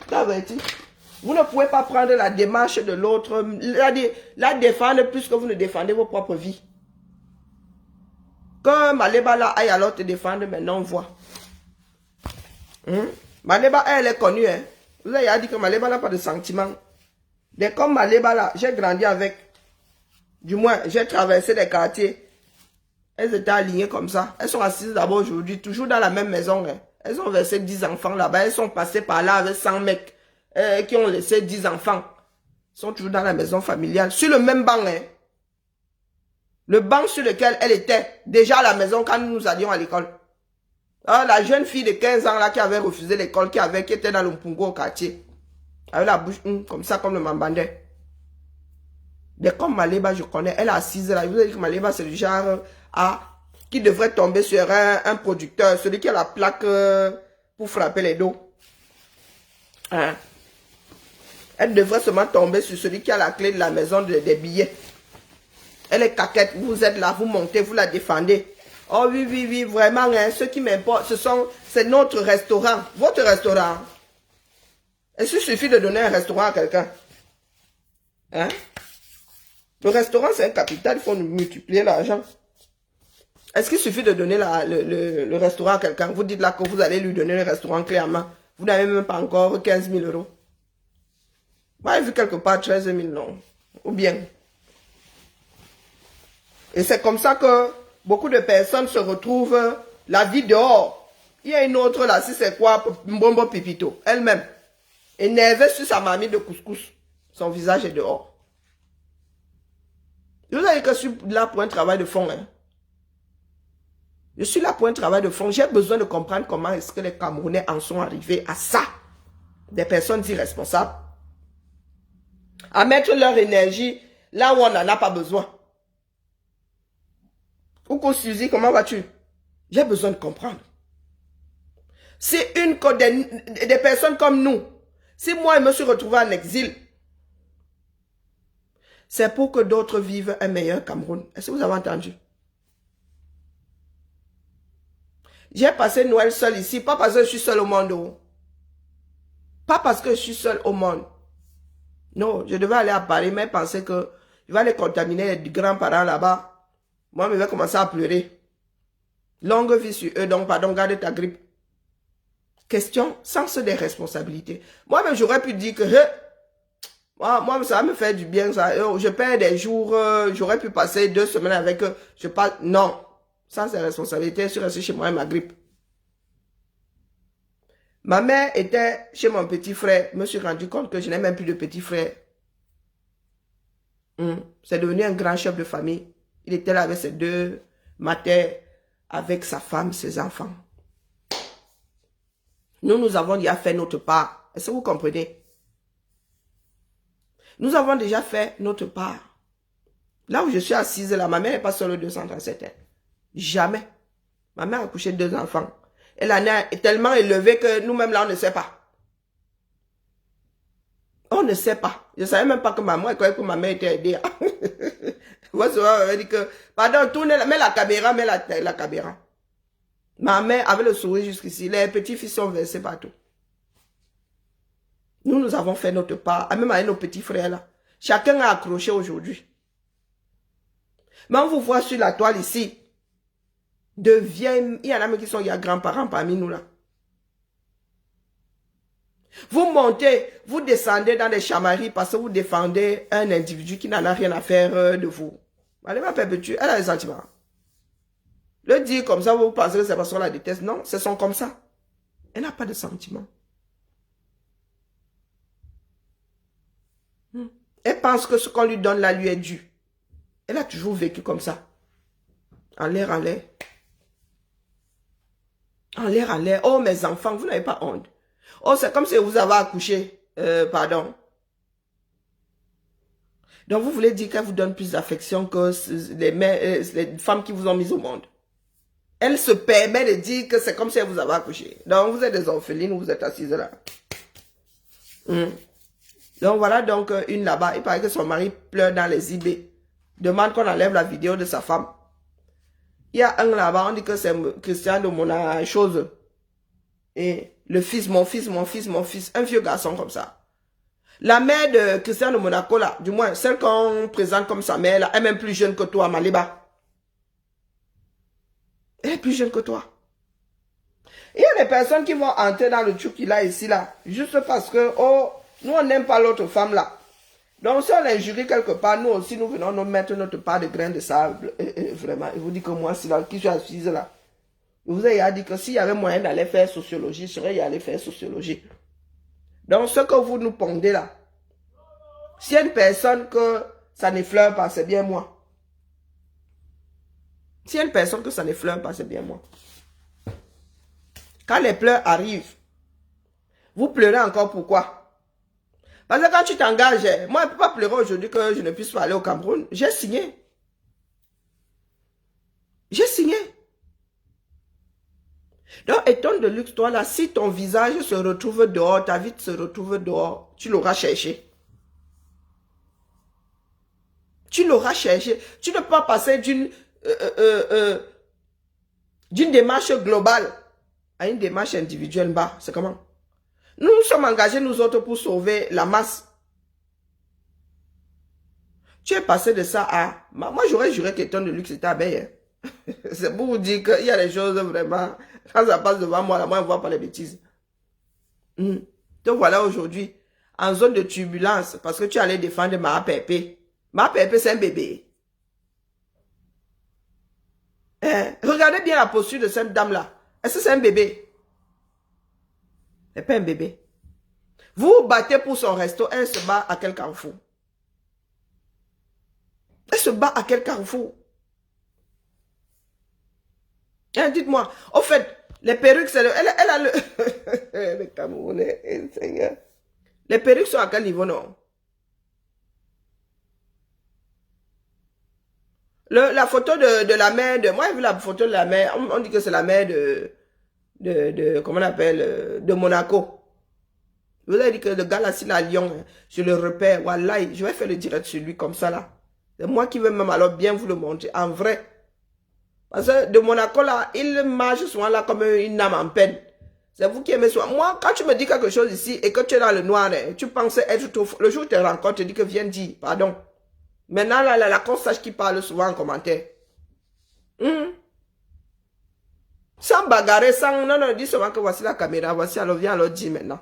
Je t'ai averti. Vous ne pouvez pas prendre la démarche de l'autre, la défendre plus que vous ne défendez vos propres vies. Que Maleba là aille alors te défendre, maintenant on voit. Maleba, elle est connue. Hein? Vous avez dit que Maleba n'a pas de sentiments. Dès comme Maleba là, j'ai grandi avec. Du moins, j'ai traversé des quartiers. Elles étaient alignées comme ça. Elles sont assises d'abord aujourd'hui, toujours dans la même maison. Hein? Elles ont versé 10 enfants là-bas. Elles sont passées par là avec 100 mecs qui ont laissé 10 enfants. Ils sont toujours dans la maison familiale. Sur le même banc. Hein? Le banc sur lequel elle était déjà à la maison quand nous allions à l'école. Ah, la jeune fille de 15 ans là qui avait refusé l'école, qui était dans le Mpungo au quartier. Avec la bouche comme ça, comme le Mambandais. Dès comme Maleba, je connais, elle est assise là. Je vous ai dit que Maleba, c'est le genre qui devrait tomber sur un producteur, celui qui a la plaque pour frapper les dos. Hein? Elle devrait seulement tomber sur celui qui a la clé de la maison des billets. Elle est caquette, vous êtes là, vous montez, vous la défendez. Oh oui, oui, oui, vraiment, hein, ce qui m'importe, c'est notre restaurant, votre restaurant. Est-ce qu'il suffit de donner un restaurant à quelqu'un? Hein? Le restaurant, c'est un capital, il faut multiplier l'argent. Est-ce qu'il suffit de donner le restaurant à quelqu'un? Vous dites là que vous allez lui donner le restaurant clairement. Vous n'avez même pas encore 15 000 euros. Moi, j'ai vu quelque part 13 000, non. Ou bien. Et c'est comme ça que beaucoup de personnes se retrouvent la vie dehors. Il y a une autre là, si c'est quoi, Mbombo Pipito, elle-même, énervée sur sa mamie de couscous. Son visage est dehors. Je vous avez que je suis là pour un travail de fond. Hein. Je suis là pour un travail de fond. J'ai besoin de comprendre comment est-ce que les Camerounais en sont arrivés à ça. Des personnes irresponsables. À mettre leur énergie là où on n'en a pas besoin. Coucou Suzy, comment vas-tu? J'ai besoin de comprendre. Si des personnes comme nous, si moi je me suis retrouvé en exil, c'est pour que d'autres vivent un meilleur Cameroun. Est-ce que vous avez entendu? J'ai passé Noël seul ici, pas parce que je suis seul au monde. Pas parce que je suis seul au monde. Non, je devais aller à Paris, mais penser que je vais aller contaminer les grands-parents là-bas. Moi, je vais commencer à pleurer. Longue vie sur eux, donc pardon, garde ta grippe. Question, sens des responsabilités. Moi-même, j'aurais pu dire que moi, ça va me faire du bien. Ça. Je perds des jours, j'aurais pu passer 2 semaines avec eux. Je parle, non, sans ces responsabilités, je suis resté chez moi et ma grippe. Ma mère était chez mon petit frère. Je me suis rendu compte que je n'ai même plus de petit frère. C'est devenu un grand chef de famille. Il était là avec ses 2 matères, avec sa femme, ses enfants. Nous avons déjà fait notre part. Est-ce que vous comprenez? Nous avons déjà fait notre part. Là où je suis assise, là, ma mère n'est pas sur le 237 ans. Jamais. Ma mère a couché 2 enfants. Elle en est tellement élevée que nous-mêmes, là, on ne sait pas. On ne sait pas. Je ne savais même pas que maman, elle croyait que ma mère était aidée. Moi, souvent, elle dit que, pardon, tournez, mets la caméra, mets la caméra. Ma mère avait le sourire jusqu'ici. Les petits-fils sont versés partout. Nous avons fait notre part, même avec nos petits frères là. Chacun a accroché aujourd'hui. Mais on vous voit sur la toile ici. De vieilles, il y en a même qui sont, il y a grands-parents parmi nous là. Vous montez, vous descendez dans des chamailleries parce que vous défendez un individu qui n'en a rien à faire de vous. Allez, ma perpétue, elle a des sentiments. Le dire comme ça, vous pensez que c'est parce qu'on la déteste. Non, ce sont comme ça. Elle n'a pas de sentiments. Elle pense que ce qu'on lui donne là lui est dû. Elle a toujours vécu comme ça. En l'air, en l'air. En l'air, en l'air. Oh, mes enfants, vous n'avez pas honte. Oh, c'est comme si vous avez accouché. Pardon. Donc, vous voulez dire qu'elle vous donne plus d'affection que les femmes qui vous ont mis au monde. Elle se permet de dire que c'est comme si elle vous avait accouché. Donc, vous êtes des orphelines, vous êtes assises là. Donc, voilà donc une là-bas. Il paraît que son mari pleure dans les IB. Demande qu'on enlève la vidéo de sa femme. Il y a un là-bas, on dit que c'est Christian de Mona chose. Et le fils, mon fils, mon fils, mon fils. Un vieux garçon comme ça. La mère de Christian de Monaco là, du moins, celle qu'on présente comme sa mère là, elle est même plus jeune que toi, Maliba. Elle est plus jeune que toi. Il y a des personnes qui vont entrer dans le truc qu'il a ici là, juste parce que, oh, nous on n'aime pas l'autre femme là. Donc si on l'injurie quelque part, nous aussi nous venons nous mettre notre part de grain de sable. Vraiment, il vous dit que moi, c'est là qui suis assise là. Je vous ai dit que s'il y avait moyen d'aller faire sociologie, je serais allé faire sociologie. Donc ce que vous nous pondez là, s'il y a une personne que ça n'effleure pas, c'est bien moi. S'il y a une personne que ça n'effleure pas, c'est bien moi. Quand les pleurs arrivent, vous pleurez encore pourquoi? Parce que quand tu t'engages, moi je ne peux pas pleurer aujourd'hui que je ne puisse pas aller au Cameroun. J'ai signé. J'ai signé. Donc, étonne de luxe, toi là, si ton visage se retrouve dehors, ta vie se retrouve dehors, tu l'auras cherché. Tu l'auras cherché. Tu ne peux pas passer d'une démarche globale à une démarche individuelle. Bah, c'est comment? Nous nous sommes engagés, nous autres, pour sauver la masse. Tu es passé de ça à... Moi, j'aurais juré qu'étonne de luxe était abeille. C'est pour vous dire qu'il y a des choses vraiment... Quand ça passe devant moi, là, moi, je ne vois pas les bêtises. Donc voilà, aujourd'hui, en zone de turbulence, parce que tu allais défendre ma APP, Ma pépé, c'est un bébé. Hein? Regardez bien la posture de cette dame-là. Est-ce que c'est un bébé? C'est pas un bébé. Vous vous battez pour son resto, elle se bat à quel carrefour? Elle se bat à quel carrefour? Hein, dites-moi. Au fait, les perruques, c'est elle a le... le Camerounais, Seigneur. Les perruques sont à quel niveau, non? La photo de la mère de... Moi, j'ai vu la photo de la mère. On dit que c'est la mère comment on appelle? De Monaco. Vous avez dit que le gars là, s'il est à Lyon, hein, je le repère. Wallahi, je vais faire le direct sur lui comme ça là. C'est moi qui vais même alors bien vous le montrer. En vrai. Parce que de Monaco là, il marche souvent là comme une âme en peine. C'est vous qui aimez souvent. Moi, quand tu me dis quelque chose ici et que tu es dans le noir, hein, tu pensais être tout... Le jour où tu te rencontres, tu dis que viens dire, pardon. Maintenant, là, la consage qui parle souvent en commentaire. Sans bagarrer, sans... Non, non, dis seulement que voici la caméra, voici, alors viens alors dire maintenant.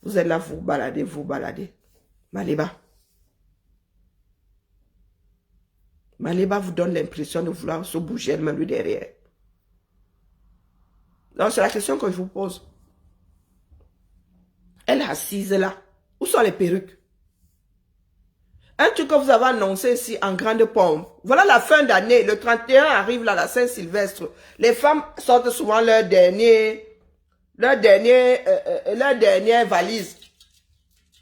Vous êtes là, vous baladez, vous baladez. Maliba. Maliba vous donne l'impression de vouloir se bouger elle-même lui derrière. Donc, c'est la question que je vous pose. Elle est assise là. Où sont les perruques? Un truc que vous avez annoncé ici en grande pompe. Voilà la fin d'année. Le 31 arrive là, la Saint-Sylvestre. Les femmes sortent souvent leur dernière valise.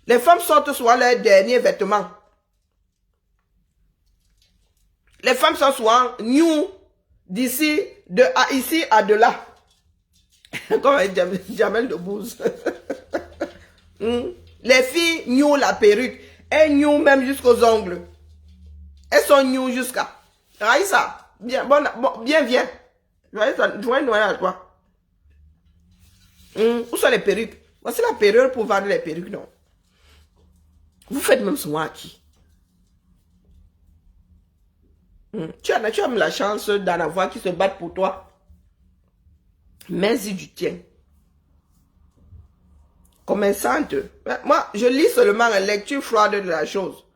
Les femmes sortent souvent leurs derniers vêtements. Les femmes sont souvent new d'ici ici à de là. Comme Jamel Debbouze. Les filles new la perruque. Elles new même jusqu'aux ongles. Elles sont new jusqu'à. Raïssa, bien, bon, bien viens. Je vais noyer à toi. Où sont les perruques? Voici la période pour vendre les perruques, non? Vous faites même souvent à qui? Tu as même la chance d'en avoir qui se battent pour toi. Mais-y du tien. Commerçante. Moi, je lis seulement la lecture froide de la chose.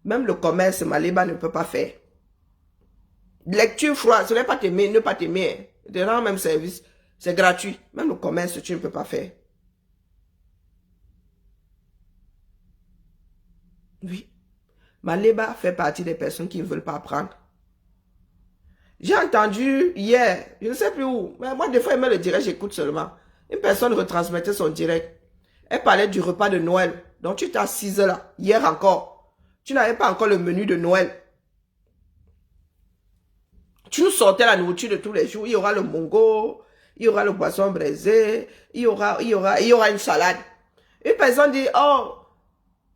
Même le commerce, Maliba ne peut pas faire. Lecture froide, ce n'est pas t'aimer, ne pas t'aimer. Te rend même service. C'est gratuit. Même le commerce, tu ne peux pas faire. Oui. Maliba fait partie des personnes qui ne veulent pas apprendre. J'ai entendu hier, je ne sais plus où, mais moi des fois, il me le direct, j'écoute seulement. Une personne retransmettait son direct. Elle parlait du repas de Noël. Donc tu t'es assise là, hier encore. Tu n'avais pas encore le menu de Noël. Tu nous sortais la nourriture de tous les jours. Il y aura le mongo, il y aura le poisson braisé, il y aura une salade. Une personne dit, oh,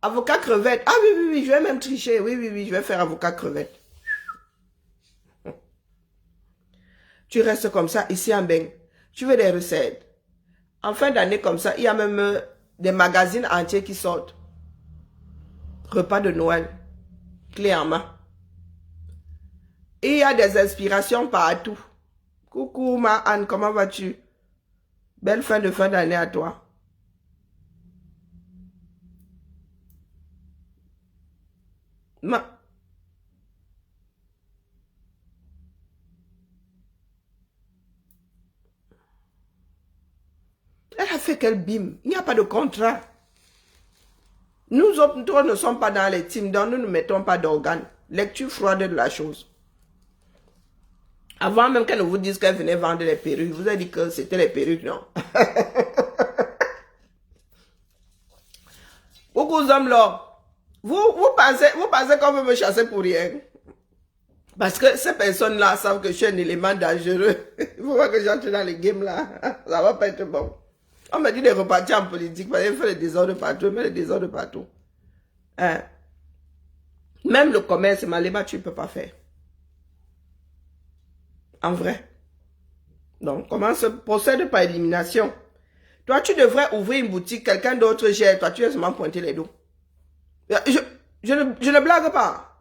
avocat crevette. Ah oui, je vais même tricher. Oui, je vais faire avocat crevette. Tu restes comme ça, ici en Beng. Tu veux des recettes. En fin d'année comme ça, il y a même des magazines entiers qui sortent. Repas de Noël. Clé en main. Et il y a des inspirations partout. Coucou ma Anne, comment vas-tu? Belle fin d'année à toi. Elle a fait quel bim? Il n'y a pas de contrat. Nous autres ne sommes pas dans les teams, donc nous ne mettons pas d'organes. Lecture froide de la chose. Avant même qu'elle ne vous dise qu'elle venait vendre les perruques, vous avez dit que c'était les perruques, non? Beaucoup d'hommes là, vous pensez qu'on veut me chasser pour rien? Parce que ces personnes-là savent que je suis un élément dangereux. Il faut voir que j'entre dans les games là. Ça va pas être bon. On me dit de repartir en politique parce qu'il fait les désordres partout, mais les désordres partout. Hein? Même le commerce, Maliba, tu ne peux pas faire. En vrai. Donc, comment se procède par élimination? Toi, tu devrais ouvrir une boutique, quelqu'un d'autre gère, toi, tu vas seulement pointer les dos. Je ne blague pas.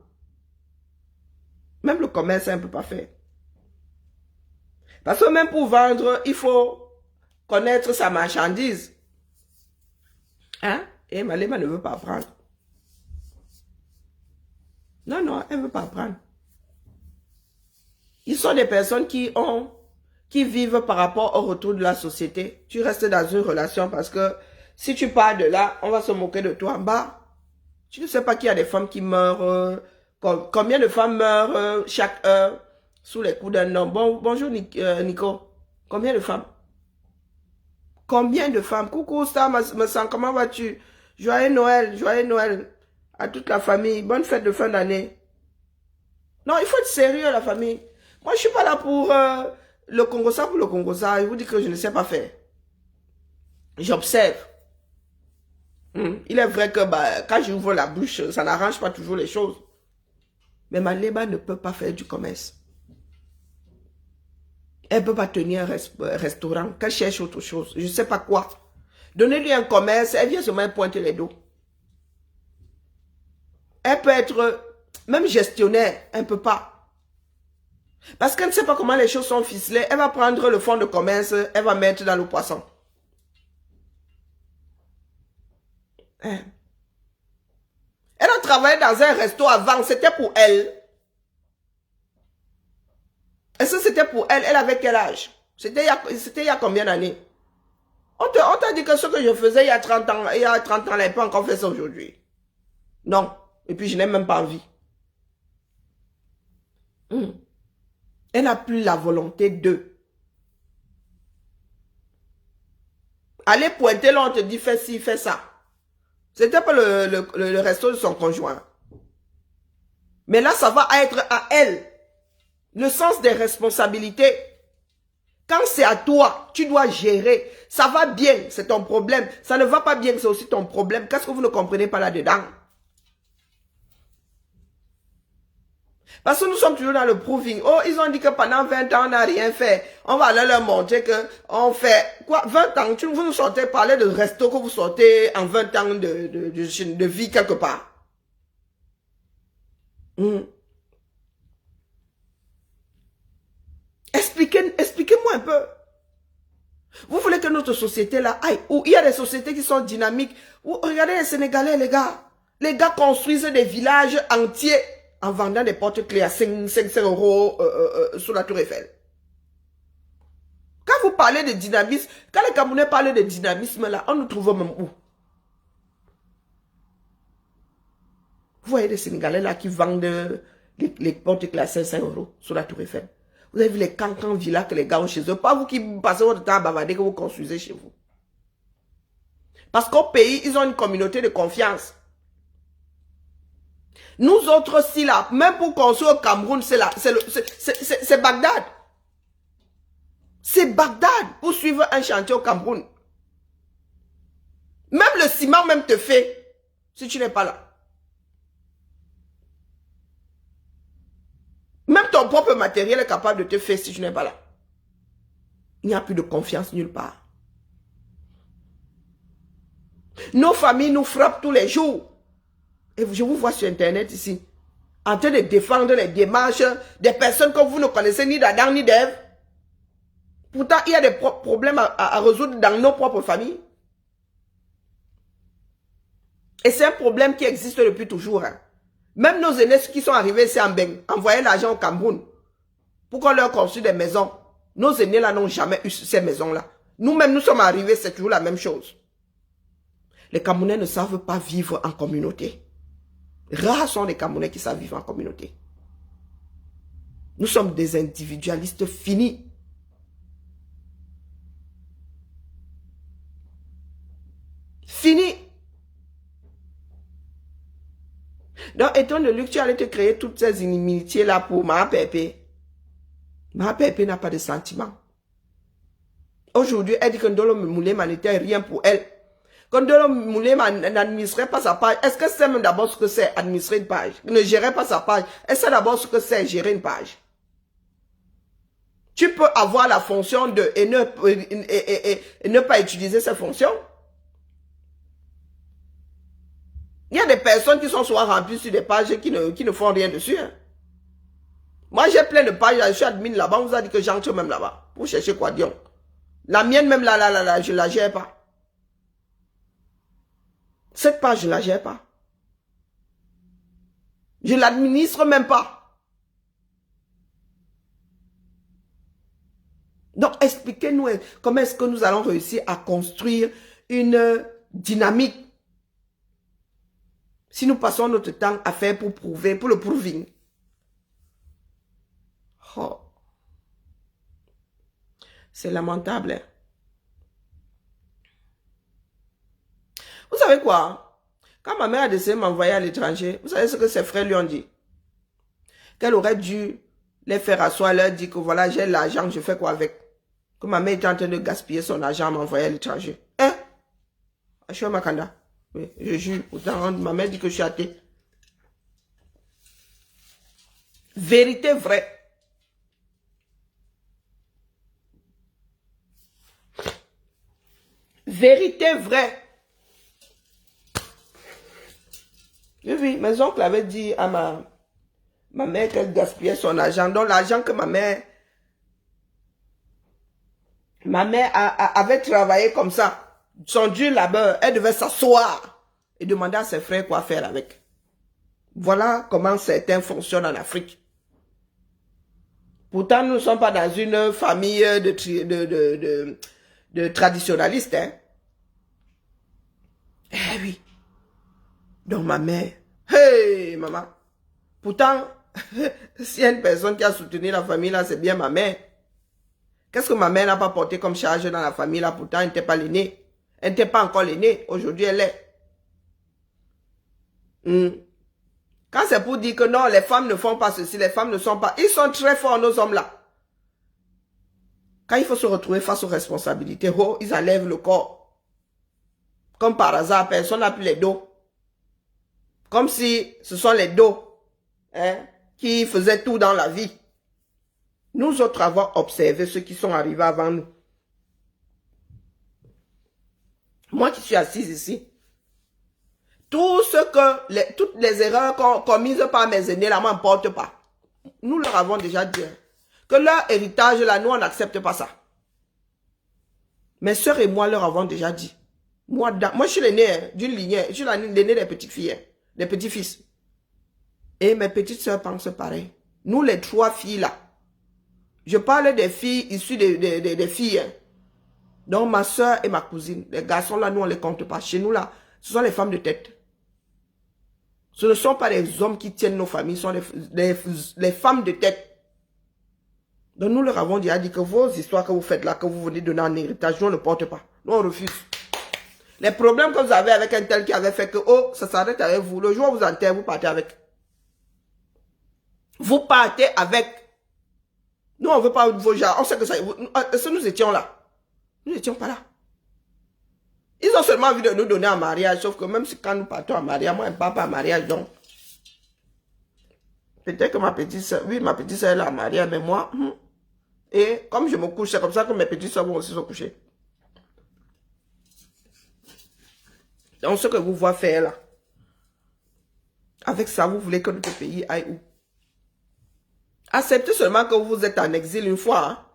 Même le commerce, ça ne peut pas faire. Parce que même pour vendre, il faut connaître sa marchandise. Hein? Et Malema ne veut pas apprendre. Non, non, elle ne veut pas apprendre. Ils sont des personnes qui vivent par rapport au retour de la société. Tu restes dans une relation parce que si tu pars de là, on va se moquer de toi en bas. Tu ne sais pas qu'il y a des femmes qui meurent. Combien de femmes meurent chaque heure sous les coups d'un homme? Bonjour Nico. Combien de femmes? Combien de femmes? Coucou, ça me sent, comment vas-tu? Joyeux Noël à toute la famille. Bonne fête de fin d'année. Non, il faut être sérieux, la famille. Moi, je ne suis pas là pour le Congo-ça pour le Congo-ça. Je vous dis que je ne sais pas faire. J'observe. Il est vrai que quand j'ouvre la bouche, ça n'arrange pas toujours les choses. Mais Malema ne peut pas faire du commerce. Elle ne peut pas tenir un restaurant. Qu'elle cherche autre chose. Je ne sais pas quoi. Donnez-lui un commerce, elle vient seulement pointer les dos. Elle peut être même gestionnaire, elle ne peut pas. Parce qu'elle ne sait pas comment les choses sont ficelées. Elle va prendre le fonds de commerce, elle va mettre dans le poisson. Elle a travaillé dans un resto avant, c'était pour elle. Et ça, c'était pour elle. Elle avait quel âge? C'était il y a combien d'années? On t'a dit que ce que je faisais il y a 30 ans, elle n'a pas encore fait ça aujourd'hui. Non. Et puis, je n'ai même pas envie. Elle n'a plus la volonté de. Aller pointer là, on te dit, fais ci, fais ça. C'était pas le resto de son conjoint. Mais là, ça va être à elle. Le sens des responsabilités. Quand c'est à toi, tu dois gérer. Ça va bien, c'est ton problème. Ça ne va pas bien, c'est aussi ton problème. Qu'est-ce que vous ne comprenez pas là-dedans? Parce que nous sommes toujours dans le proving. Oh, ils ont dit que pendant 20 ans, on n'a rien fait. On va aller leur montrer qu'on fait... Quoi, 20 ans, vous nous sortez parler de resto que vous sortez en 20 ans de vie quelque part. Expliquez-moi un peu. Vous voulez que notre société là aille où il y a des sociétés qui sont dynamiques. Regardez les Sénégalais, les gars. Les gars construisent des villages entiers en vendant des porte-clés à 5 euros sur la Tour Eiffel. Quand vous parlez de dynamisme, quand les Camerounais parlent de dynamisme là, on nous trouve même où? Vous voyez des Sénégalais là qui vendent les porte-clés à 500 euros sur la Tour Eiffel. Vous avez vu les cancans villas que les gars ont chez eux. Pas vous qui passez votre temps à bavarder que vous construisez chez vous. Parce qu'au pays, ils ont une communauté de confiance. Nous autres aussi là, même pour construire au Cameroun, c'est Bagdad. C'est Bagdad pour suivre un chantier au Cameroun. Même le ciment même te fait si tu n'es pas là. Même ton propre matériel est capable de te faire si tu n'es pas là. Il n'y a plus de confiance nulle part. Nos familles nous frappent tous les jours. Et je vous vois sur Internet ici, en train de défendre les démarches des personnes que vous ne connaissez ni d'Adam ni d'Ève. Pourtant, il y a des problèmes à résoudre dans nos propres familles. Et c'est un problème qui existe depuis toujours. Hein. Même nos aînés qui sont arrivés ici en Beng, envoyaient l'argent au Cameroun pour qu'on leur construise des maisons. Nos aînés là n'ont jamais eu ces maisons-là. Nous-mêmes, nous sommes arrivés, c'est toujours la même chose. Les Camerounais ne savent pas vivre en communauté. Rares sont les Camerounais qui savent vivre en communauté. Nous sommes des individualistes finis. Finis. Donc, étant donné que tu allais te créer toutes ces inimitiés-là pour ma pépé. Ma pépé n'a pas de sentiments. Aujourd'hui, elle dit que Ndolo Moulema n'était rien pour elle. Quand Ndolo Moulema n'administrait pas sa page, est-ce que c'est même d'abord ce que c'est administrer une page? Ne gérait pas sa page. Est-ce que c'est d'abord ce que c'est gérer une page? Tu peux avoir la fonction de et ne pas utiliser cette fonction. Il y a des personnes qui sont souvent remplies sur des pages qui ne font rien dessus. Hein. Moi, j'ai plein de pages, je suis admin là-bas, on vous a dit que j'entre même là-bas. Pour chercher quoi, Dion. La mienne même, là, je ne la gère pas. Cette page, je ne la gère pas. Je ne l'administre même pas. Donc, expliquez-nous comment est-ce que nous allons réussir à construire une dynamique si nous passons notre temps à faire pour prouver, pour le proving. Oh. C'est lamentable. Hein? Vous savez quoi? Quand ma mère a décidé de m'envoyer à l'étranger, vous savez ce que ses frères lui ont dit? Qu'elle aurait dû les faire asseoir, leur dire que voilà, j'ai l'argent, je fais quoi avec? Que ma mère était en train de gaspiller son argent à m'envoyer à l'étranger. Hein? Je suis à Makanda. Oui, je jure. Pourtant, ma mère dit que je suis athée. Vérité vraie. Vérité vraie. Oui, mes oncles avaient dit à ma mère qu'elle gaspillait son argent. Donc l'argent que ma mère avait travaillé comme ça, son dur labeur, elle devait s'asseoir et demander à ses frères quoi faire avec. Voilà comment certains fonctionnent en Afrique. Pourtant, nous ne sommes pas dans une famille de traditionnalistes. Hein? Eh oui. Donc ma mère, hey maman. Pourtant, s'il y a une personne qui a soutenu la famille là, c'est bien ma mère. Qu'est-ce que ma mère n'a pas porté comme charge dans la famille là? Pourtant, elle n'était pas l'aînée. Elle n'était pas encore l'aînée. Aujourd'hui, elle est. Quand c'est pour dire que non, les femmes ne font pas ceci, les femmes ne sont pas... Ils sont très forts, nos hommes-là. Quand il faut se retrouver face aux responsabilités, oh, ils enlèvent le corps. Comme par hasard, personne n'a plus les dos. Comme si ce sont les dos qui faisaient tout dans la vie. Nous autres avons observé ceux qui sont arrivés avant nous. Moi qui suis assise ici, toutes les erreurs commises par mes aînés là m'importent pas. Nous leur avons déjà dit que leur héritage là, nous on n'accepte pas ça. Mes soeurs et moi leur avons déjà dit. Moi je suis l'aîné d'une lignée, je suis l'aîné des petites filles, des petits-fils. Et mes petites soeurs pensent pareil. Nous les trois filles là, je parle des filles issues des filles. Donc ma soeur et ma cousine, les garçons là, nous on les compte pas. Chez nous là, ce sont les femmes de tête. Ce ne sont pas les hommes qui tiennent nos familles, ce sont les femmes de tête. Donc nous leur avons déjà dit que vos histoires que vous faites là, que vous venez donner en héritage, nous on ne porte pas. Nous on refuse. Les problèmes que vous avez avec un tel qui avait fait que, oh, ça s'arrête avec vous. Le jour où vous enterrez, vous partez avec. Vous partez avec. Nous on ne veut pas vos gens. On sait que ça... Est-ce que nous étions là? Nous n'étions pas là. Ils ont seulement envie de nous donner un mariage, sauf que même si quand nous partons en mariage, moi, je ne pars pas en mariage, donc. Peut-être que ma petite soeur, oui, ma petite soeur, elle est en mariage, mais moi, et comme je me couche, c'est comme ça que mes petites soeurs vont aussi se coucher. Donc, ce que vous voyez faire là, avec ça, vous voulez que notre pays aille où? Acceptez seulement que vous êtes en exil une fois, hein,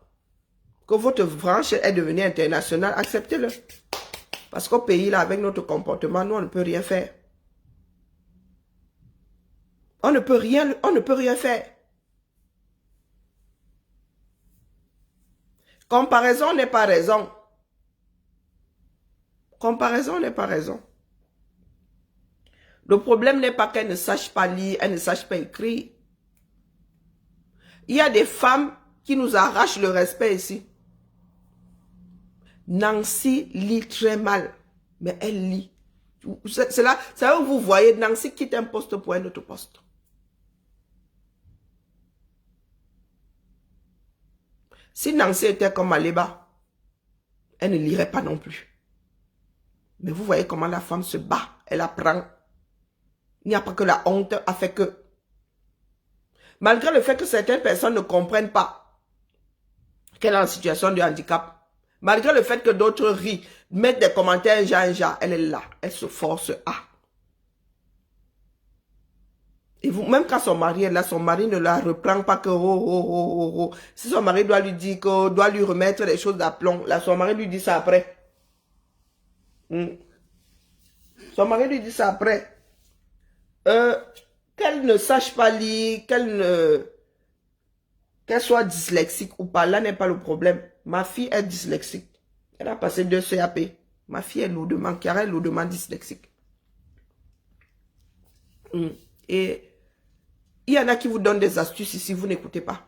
que votre branche est devenue internationale, acceptez-le. Parce qu'au pays, là, avec notre comportement, nous, on ne peut rien faire. On ne peut rien faire. Comparaison n'est pas raison. Comparaison n'est pas raison. Le problème n'est pas qu'elle ne sache pas lire, elle ne sache pas écrire. Il y a des femmes qui nous arrachent le respect ici. Nancy lit très mal, mais elle lit. C'est là où vous voyez, Nancy quitte un poste pour un autre poste. Si Nancy était comme Aléba, elle ne lirait pas non plus. Mais vous voyez comment la femme se bat, elle apprend. Il n'y a pas que la honte a fait que. Malgré le fait que certaines personnes ne comprennent pas qu'elle est en situation de handicap, malgré le fait que d'autres rient, mettent des commentaires genre, elle est là, elle se force à. Et vous, même quand son mari est là, son mari ne la reprend pas que Si son mari doit lui dire que, doit lui remettre les choses d'aplomb, là, son mari lui dit ça après. Son mari lui dit ça après. Qu'elle ne sache pas lire, qu'elle soit dyslexique ou pas, là n'est pas le problème. Ma fille est dyslexique. Elle a passé 2 CAP. Ma fille est lourdement, car elle est lourdement dyslexique. Et il y en a qui vous donnent des astuces ici, vous n'écoutez pas.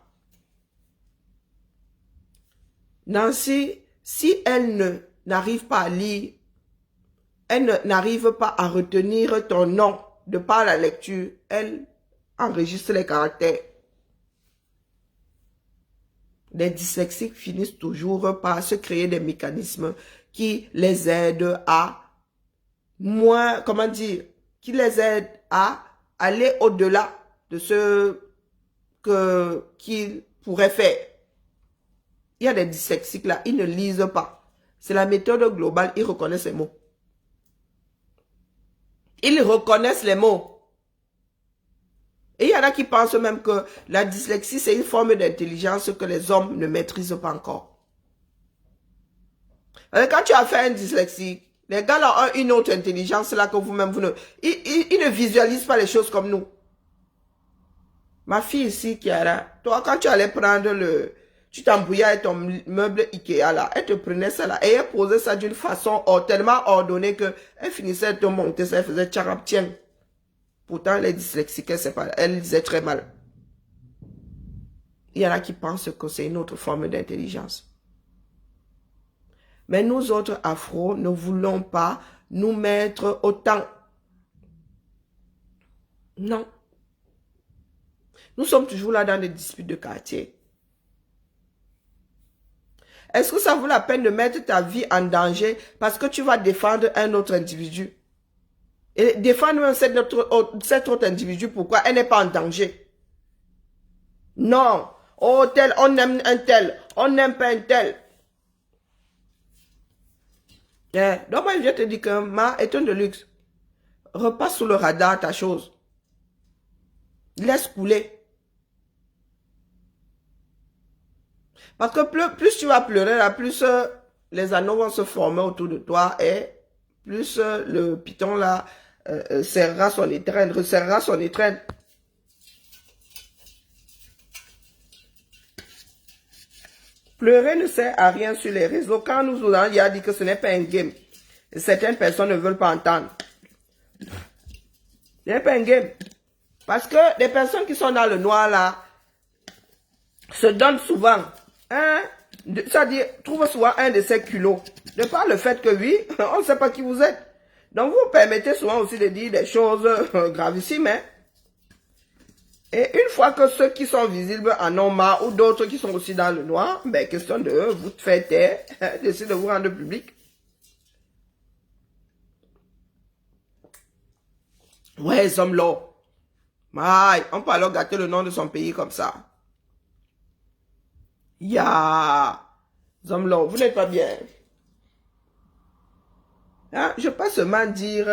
Nancy, si elle n'arrive pas à lire, elle n'arrive pas à retenir ton nom de par la lecture, elle enregistre les caractères. Les dyslexiques finissent toujours par se créer des mécanismes qui les aident à moins, comment dire, qui les aident à aller au-delà de ce qu'ils pourraient faire. Il y a des dyslexiques là, ils ne lisent pas. C'est la méthode globale, ils reconnaissent les mots. Ils reconnaissent les mots. Et il y en a qui pensent même que la dyslexie, c'est une forme d'intelligence que les hommes ne maîtrisent pas encore. Quand tu as fait un dyslexique, les gars là ont une autre intelligence là que vous-même, ils ne visualisent pas les choses comme nous. Ma fille ici, Kiara, toi, quand tu allais prendre tu t'embrouillais avec ton meuble Ikea là, elle te prenait ça là, et elle posait ça d'une façon tellement ordonnée que elle finissait de te monter ça, elle faisait tcharap tiens. Pourtant, les dyslexiques, elle lisait très mal. Il y en a qui pensent que c'est une autre forme d'intelligence. Mais nous autres afro ne voulons pas nous mettre autant. Non. Nous sommes toujours là dans des disputes de quartier. Est-ce que ça vaut la peine de mettre ta vie en danger parce que tu vas défendre un autre individu? Et défendre même cet autre individu, pourquoi? Elle n'est pas en danger. Non. Oh, tel, on aime un tel. On n'aime pas un tel. Donc moi, je te dis que ma est un de luxe. Repasse sous le radar ta chose. Laisse couler. Parce que plus tu vas pleurer, là, plus les anneaux vont se former autour de toi et plus le python là serrera son étreinte, resserrera son étreinte. Pleurer ne sert à rien sur les réseaux. Quand nous avons dit que ce n'est pas un game, certaines personnes ne veulent pas entendre. Ce n'est pas un game. Parce que les personnes qui sont dans le noir là se donnent souvent, c'est-à-dire, trouvent souvent un de ces culots. De par le fait que oui, on ne sait pas qui vous êtes. Donc vous permettez souvent aussi de dire des choses gravissimes. Et une fois que ceux qui sont visibles en ont marre ou d'autres qui sont aussi dans le noir, ben question de vous faire taire, d'essayer de vous rendre public. Ouais, sommes là. On peut alors gâter le nom de son pays comme ça. Zomlo, vous n'êtes pas bien. Hein? Je peux seulement dire,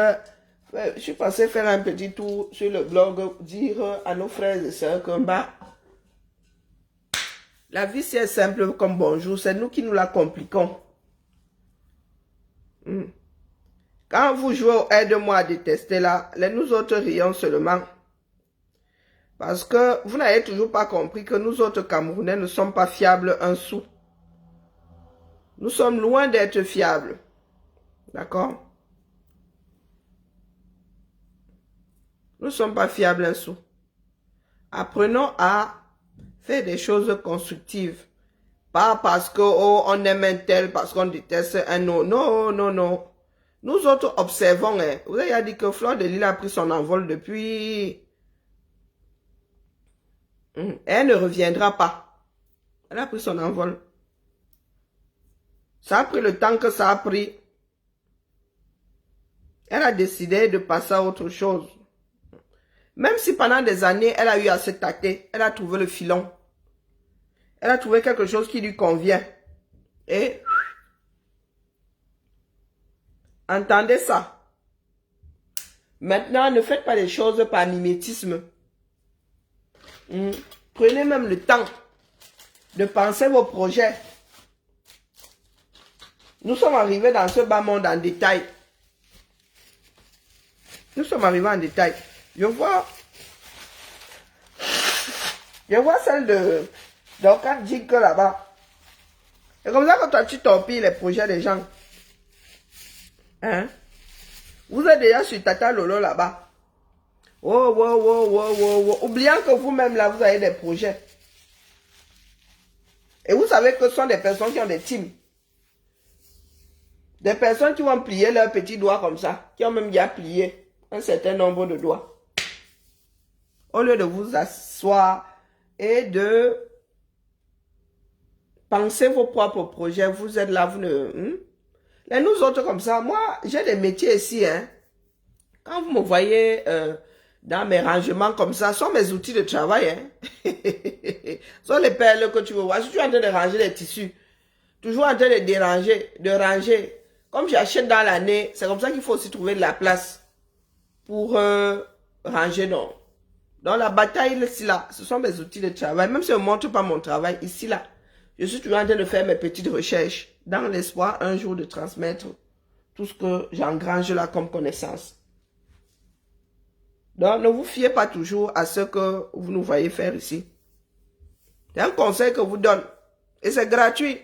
je suis passé faire un petit tour sur le blog, dire à nos frères et sœurs que la vie c'est simple comme bonjour, c'est nous qui nous la compliquons. Quand vous jouez au aide-moi à détester là, nous autres rions seulement. Parce que vous n'avez toujours pas compris que nous autres Camerounais ne sommes pas fiables un sou. Nous sommes loin d'être fiables. D'accord? Nous ne sommes pas fiables un sou. Apprenons à faire des choses constructives. Pas parce que on aime un tel, parce qu'on déteste un autre. Non, non, non. Nous autres observons. Vous avez dit que Fleur de Lille a pris son envol depuis... Elle ne reviendra pas. Elle a pris son envol. Ça a pris le temps que ça a pris. Elle a décidé de passer à autre chose. Même si pendant des années, elle a eu à se tâter, elle a trouvé le filon. Elle a trouvé quelque chose qui lui convient. Et entendez ça. Maintenant, ne faites pas les choses par mimétisme. Prenez même le temps de penser vos projets. Nous sommes arrivés dans ce bas monde en détail. Nous sommes arrivés en détail. Je vois celle de Dokat Djik là-bas. C'est comme ça que toi, tu torpilles les projets des gens. Hein? Vous êtes déjà sur Tata Lolo là-bas. Oubliant que vous-même là, vous avez des projets. Et vous savez que ce sont des personnes qui ont des teams. Des personnes qui vont plier leurs petits doigts comme ça. Qui ont même déjà plié un certain nombre de doigts. Au lieu de vous asseoir et de penser vos propres projets, vous êtes là, vous ne... Et nous autres comme ça, moi, j'ai des métiers ici. Hein. Quand vous me voyez dans mes rangements comme ça, ce sont mes outils de travail. Hein. Ce sont les perles que tu veux voir. Je suis en train de ranger les tissus. Toujours en train de déranger, de ranger. Comme j'achète dans l'année, c'est comme ça qu'il faut aussi trouver de la place pour ranger. Dans la bataille, ici, là, ce sont mes outils de travail. Même si je ne montre pas mon travail, ici, là, je suis toujours en train de faire mes petites recherches dans l'espoir un jour de transmettre tout ce que j'engrange là comme connaissance. Donc, ne vous fiez pas toujours à ce que vous nous voyez faire ici. C'est un conseil que je vous donne. Et c'est gratuit.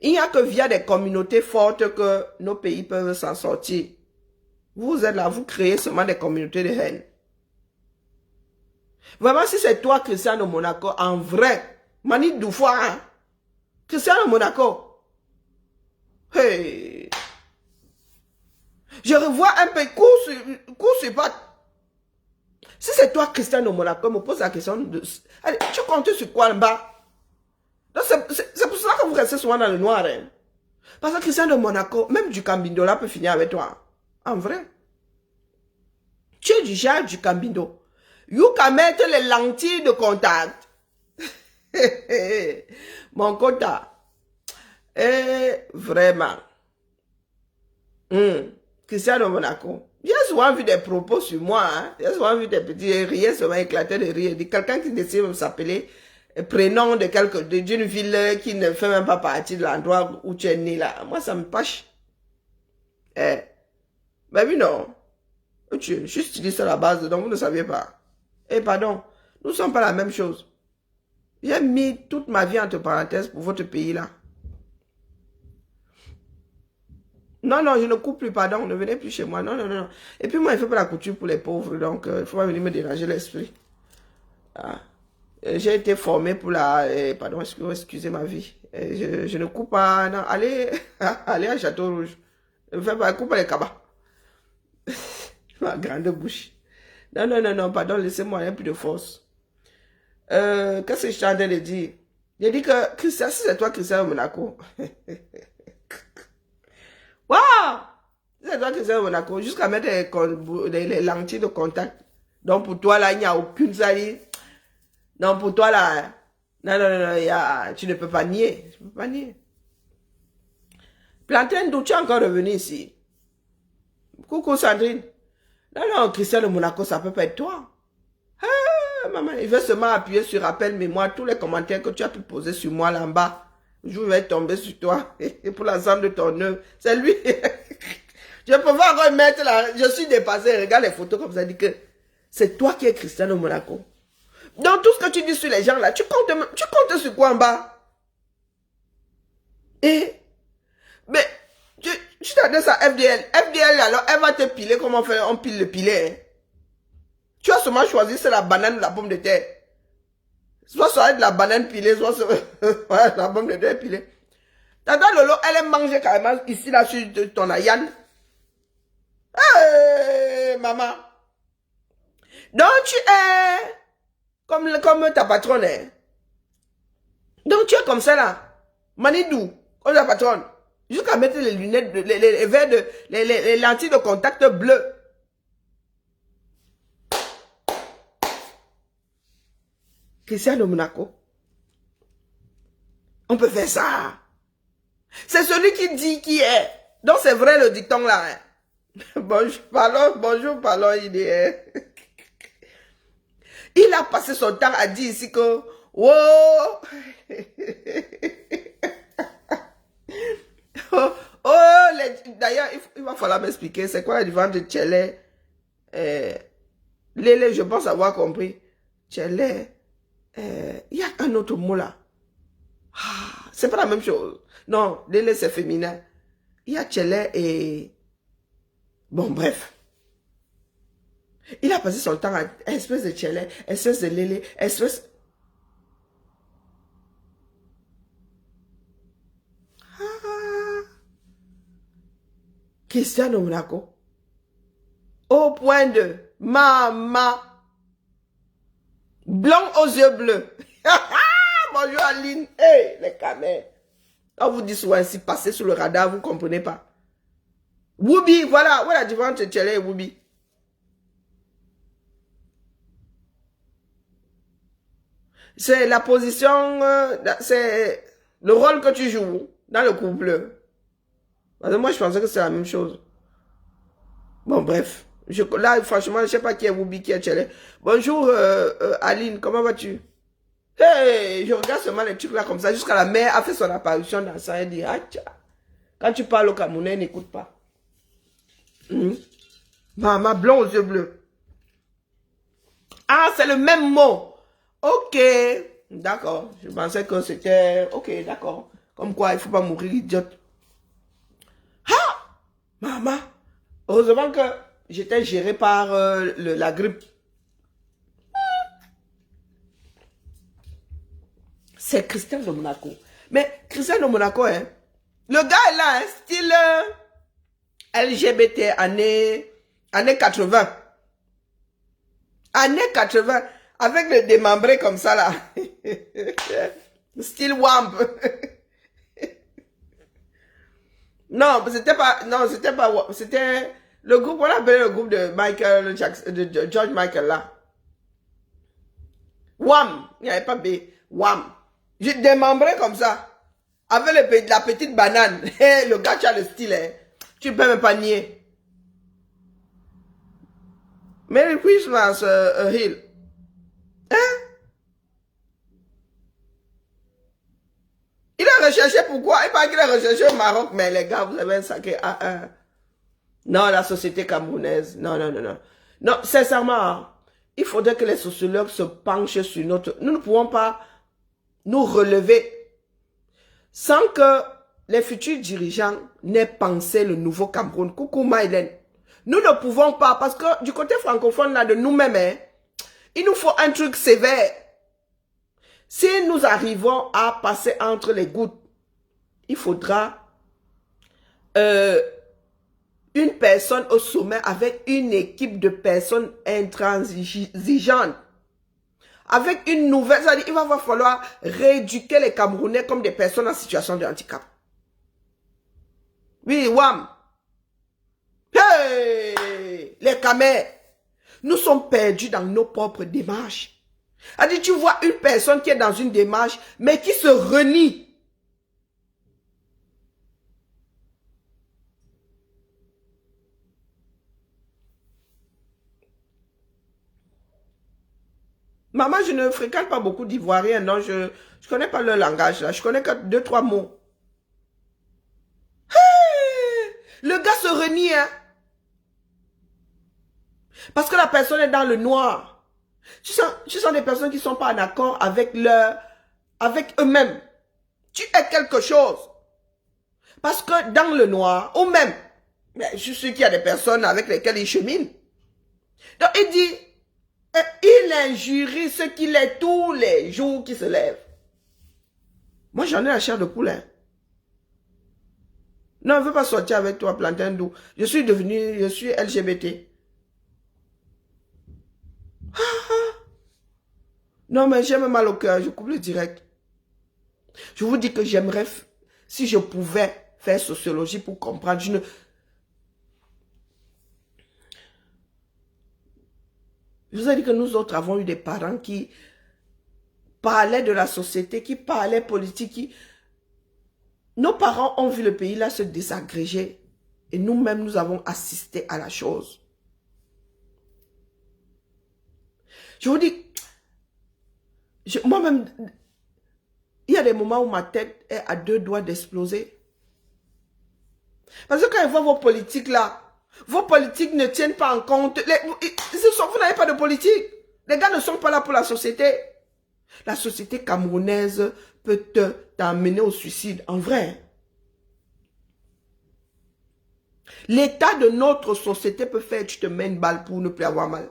Il n'y a que via des communautés fortes que nos pays peuvent s'en sortir. Vous êtes là, vous créez seulement des communautés de haine. Vraiment, si c'est toi, Christian de Monaco, en vrai, Mani Doufoua, hein? Christian de Monaco. Hey. Je revois un peu cours sur patte. Si c'est toi, Christian de Monaco, me pose la question de... Allez, tu comptes sur quoi là-bas? C'est pour cela que vous restez souvent dans le noir. Hein? Parce que Christian de Monaco, même du Cambindola peut finir avec toi. En vrai. Tu es du genre du Cambindo. You can mettre les lentilles de contact. Mon quota. Vraiment. Christian de Monaco. J'ai souvent vu des propos sur moi. Hein? J'ai souvent vu des petits rires, souvent éclater de rire. Quelqu'un qui décide de s'appeler prénom d'une ville qui ne fait même pas partie de l'endroit où tu es né là. Moi, ça me fâche. Mais oui, non. Je suis styliste à la base, donc vous ne saviez pas. Pardon, nous ne sommes pas la même chose. J'ai mis toute ma vie entre parenthèses pour votre pays là. Non, non, je ne coupe plus, pardon, ne venez plus chez moi. Non, non, non. Et puis moi, je ne fais pas la couture pour les pauvres, donc il ne faut pas venir me déranger l'esprit. Ah. J'ai été formé pour la... pardon, excusez ma vie. Je ne coupe pas... Non, allez, allez à Château Rouge. Ne fais pas, coupe les cabas. Ma grande bouche. Non, non, non, non, pardon, laissez-moi, il n'y a plus de force. Qu'est-ce que je suis en train de dire? J'ai dit que Christian, si c'est toi, Christian de Monaco. Waouh! Si c'est toi, Christian de Monaco, jusqu'à mettre les lentilles de contact. Donc pour toi, là, il n'y a aucune salie. Non, pour toi, là, non, non, non, tu ne peux pas nier. Tu ne peux pas nier. Plantain, d'où tu es encore revenu ici? Coucou, Sandrine. Non, non, Christian de Monaco, ça peut pas être toi. Ah, maman, il veut seulement appuyer sur rappel mémoire tous les commentaires que tu as pu poser sur moi là en bas. Je vais tomber sur toi. Et pour l'ensemble de ton œuvre. C'est lui. Je peux pas encore mettre là. Je suis dépassé. Regarde les photos comme ça. Dit que c'est toi qui es Christian de Monaco. Dans tout ce que tu dis sur les gens là, tu comptes sur quoi en bas? Mais, tu t'adresses à FDL. FDL, alors, elle va te piler comme on pile le pilet. Hein. Tu as seulement choisi, c'est la banane ou la pomme de terre. Soit ça va être la banane pilée, soit la pomme de terre pilée. Tata Lolo, elle aime manger carrément ici, là, sur ton Ayane. Hey, maman. Donc, tu es... Comme ta patronne, hein. Donc tu es comme ça là. Manidou, comme ta patronne. Jusqu'à mettre les lunettes, les verres les lentilles de contact bleues. Christian de Monaco. On peut faire ça. C'est celui qui dit qui est. Donc c'est vrai le dicton là. Hein. Bonjour, parlons, il est. Il a passé son temps à dire ici que, oh, oh, oh d'ailleurs, il va falloir m'expliquer, c'est quoi la différence de Tchélé, Lélé, je pense avoir compris. Tchélé, il y a un autre mot là. Ah, c'est pas la même chose. Non, Lélé c'est féminin. Il y a Tchélé et... Bon, bref. Il a passé son temps à espèce de Tchélé, espèce de Lélé, espèce... Ah. Cristiano Monaco. Au point de maman. Blanc aux yeux bleus. Bonjour Aline. Hey, les camés. On vous dit souvent ainsi, passez sous le radar, vous ne comprenez pas. Woubi, voilà. Où est la différence entre Tchélé et Woubi? C'est la position, c'est le rôle que tu joues dans le couple. Parce que moi, je pensais que c'est la même chose. Bon, bref. Là, franchement, je ne sais pas qui est Woubi, qui est Tchélé. Bonjour, Aline, comment vas-tu? Hey, je regarde seulement les trucs là comme ça, jusqu'à la mère a fait son apparition dans ça et dit, ah, tcha. Quand tu parles au Camerounais, n'écoute pas. Maman, blond aux yeux bleus. Ah, c'est le même mot. Ok, d'accord. Je pensais que c'était... Ok, d'accord. Comme quoi, il ne faut pas mourir idiote. Ah, maman. Heureusement que j'étais géré par la grippe. C'est Christian de Monaco. Mais Christian de Monaco, hein, le gars est là, hein, style LGBT, années 80. Années 80, avec le démembré comme ça, là. Style WAMP. Non, c'était pas, c'était le groupe, on appelait le groupe de Michael Jackson, de George Michael, là. WAM, il n'y avait pas B, WAM. J'ai démembré comme ça. Avec la petite banane. Le gars, tu as le style. Hein. Tu peux même pas nier. Merry Christmas, Hill. Hein? Il a recherché pourquoi? Il paraît qu'il a recherché au Maroc. Mais les gars, vous avez un sacré A1. Non, la société camerounaise. Non, non, non, non. Non, sincèrement, il faudrait que les sociologues se penchent sur notre... Nous ne pouvons pas nous relever sans que les futurs dirigeants n'aient pensé le nouveau Cameroun. Coucou Maïlen. Nous ne pouvons pas, parce que du côté francophone, là, de nous-mêmes, hein, il nous faut un truc sévère. Si nous arrivons à passer entre les gouttes, il faudra une personne au sommet avec une équipe de personnes intransigeantes. Avec une nouvelle, c'est-à-dire il va falloir rééduquer les Camerounais comme des personnes en situation de handicap. Oui, Wam. Hey, les Camers, nous sommes perdus dans nos propres démarches. C'est-à-dire, tu vois une personne qui est dans une démarche, mais qui se renie. Maman, je ne fréquente pas beaucoup d'Ivoiriens, non, je ne connais pas leur langage, là. Je connais que 2-3 mots. Hey, le gars se renie, hein. Parce que la personne est dans le noir. Tu sens des personnes qui ne sont pas en accord avec eux-mêmes. Tu es quelque chose. Parce que dans le noir, ou même, je suis sûr qu'il y a des personnes avec lesquelles il chemine. Donc il dit, il injurie ce qu'il est tous les jours qui se lève. Moi, j'en ai la chair de poule. Hein. Non, je ne veux pas sortir avec toi, plantain doux. Je suis LGBT. Non, mais j'ai mal au cœur, je coupe le direct. Je vous dis que j'aimerais, si je pouvais faire sociologie pour comprendre, je vous ai dit que nous autres avons eu des parents qui parlaient de la société, qui parlaient politique. Nos parents ont vu le pays là se désagréger et nous-mêmes, nous avons assisté à la chose. Je vous dis, Moi-même, il y a des moments où ma tête est à 2 doigts d'exploser. Parce que quand je vois vos politiques là, vos politiques ne tiennent pas en compte. Vous n'avez pas de politique. Les gars ne sont pas là pour la société. La société camerounaise peut t'amener au suicide, en vrai. L'état de notre société peut faire que tu te mets une balle pour ne plus avoir mal.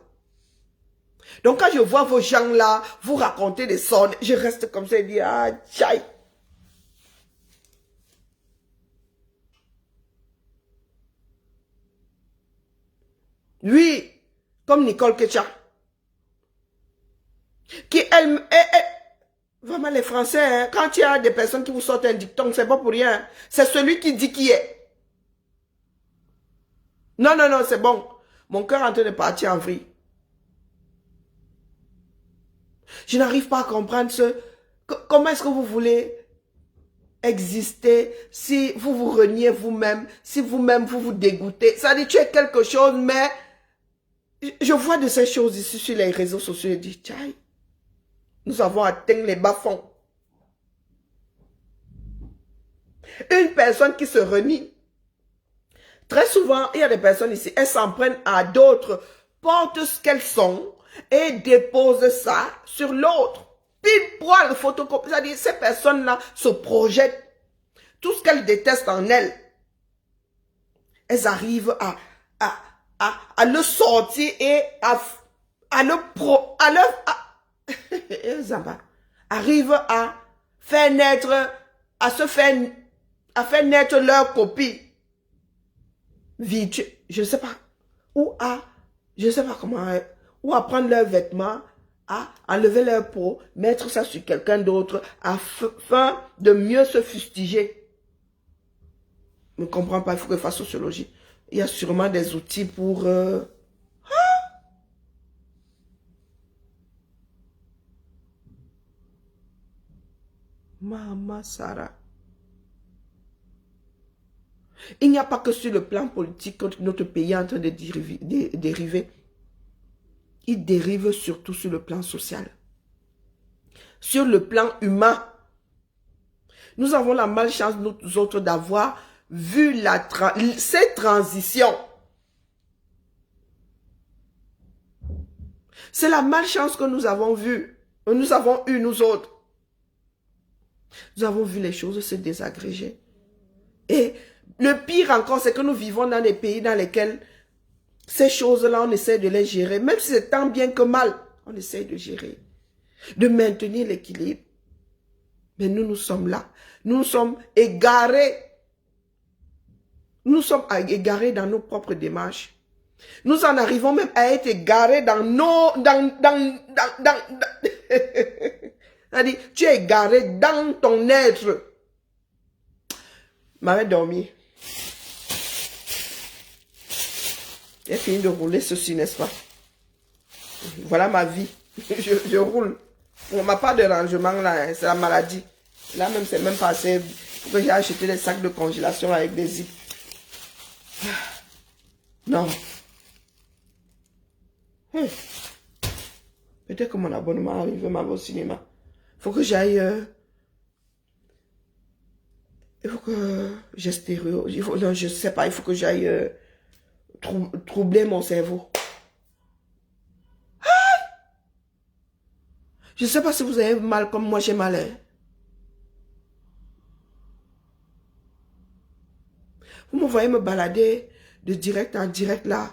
Donc quand je vois vos gens là, vous raconter des sorts, je reste comme ça et dis, ah, tchaï. Oui, comme Nicole Ketcha. Qui vraiment les Français, hein, quand il y a des personnes qui vous sortent un dicton, c'est pas pour rien. C'est celui qui dit qui est. Non, non, non, c'est bon. Mon cœur est en train de partir en vrille. Je n'arrive pas à comprendre comment est-ce que vous voulez exister si vous vous reniez vous-même, si vous-même vous vous dégoûtez. Ça dit, tu es quelque chose, mais je vois de ces choses ici sur les réseaux sociaux et je dis, tiens, nous avons atteint les bas-fonds. Une personne qui se renie, très souvent, il y a des personnes ici, elles s'en prennent à d'autres, portent ce qu'elles sont et déposent ça sur l'autre. Pile poil photocopie. C'est-à-dire, ces personnes-là se projettent tout ce qu'elles détestent en elles. Elles arrivent à le sortir et arrivent à faire naître, à faire naître leur copie. Je ne sais pas. Je ne sais pas comment, ou à prendre leurs vêtements, à enlever leur peau, mettre ça sur quelqu'un d'autre, afin de mieux se fustiger. Je ne comprends pas, il faut que je fasse sociologie. Il y a sûrement des outils pour... Maman Sarah. Il n'y a pas que sur le plan politique que notre pays est en train de dériver. Il dérive surtout sur le plan social. Sur le plan humain. Nous avons la malchance, nous autres, d'avoir vu ces transitions. C'est la malchance que nous avons vue. Nous avons eu, nous autres. Nous avons vu les choses se désagréger. Et le pire encore, c'est que nous vivons dans des pays dans lesquels ces choses-là, on essaie de les gérer. Même si c'est tant bien que mal, on essaie de gérer. De maintenir l'équilibre. Mais nous sommes là. Nous sommes égarés. Nous sommes égarés dans nos propres démarches. Nous en arrivons même à être égarés dans nos... C'est-à-dire, tu es égaré dans ton être. M'avait dormi. J'ai fini de rouler ceci, n'est-ce pas? Voilà ma vie. Je roule. On m'a pas de rangement là, c'est la maladie. Là même, c'est même pas assez. Faut que j'ai acheté des sacs de congélation avec des zips. Non. Peut-être que mon abonnement arrive mal au cinéma. Faut que j'aille... il faut que j'ai stéréo. Non, je sais pas, il faut que j'aille troubler mon cerveau. Je sais pas si vous avez mal comme moi j'ai mal. Hein. Vous me voyez me balader de direct en direct là.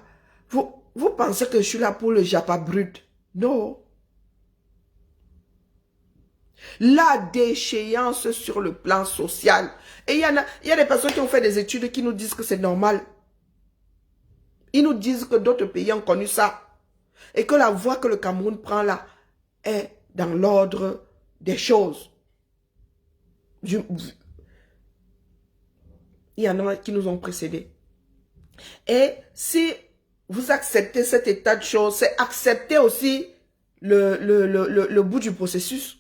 Vous pensez que je suis là pour le japa brut? Non. La déchéance sur le plan social. Et il y a des personnes qui ont fait des études qui nous disent que c'est normal. Ils nous disent que d'autres pays ont connu ça. Et que la voie que le Cameroun prend là est dans l'ordre des choses. Il y en a qui nous ont précédés. Et si vous acceptez cet état de choses, c'est accepter aussi le bout du processus.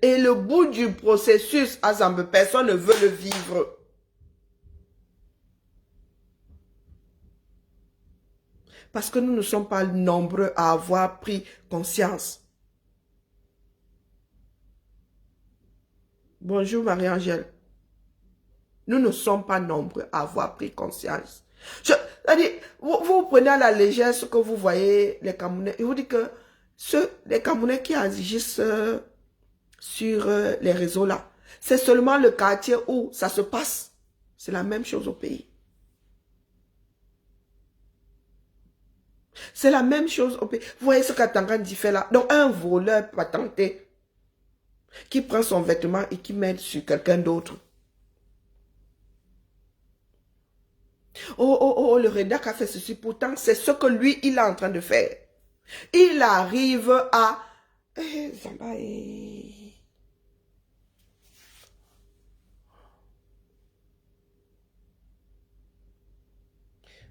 Et le bout du processus, Azambe, personne ne veut le vivre. Parce que nous ne sommes pas nombreux à avoir pris conscience. Bonjour Marie-Angèle. Nous ne sommes pas nombreux à avoir pris conscience. C'est-à-dire, vous prenez à la légère ce que vous voyez, les Camerounais. Je vous dis que les Camerounais qui agissent sur les réseaux là, c'est seulement le quartier où ça se passe. C'est la même chose au pays. C'est la même chose au pays. Vous voyez ce qu'Atangandi fait là. Donc un voleur patenté qui prend son vêtement et qui met sur quelqu'un d'autre. Le rédac a fait ceci. Pourtant, c'est ce que lui, il est en train de faire. Il arrive à...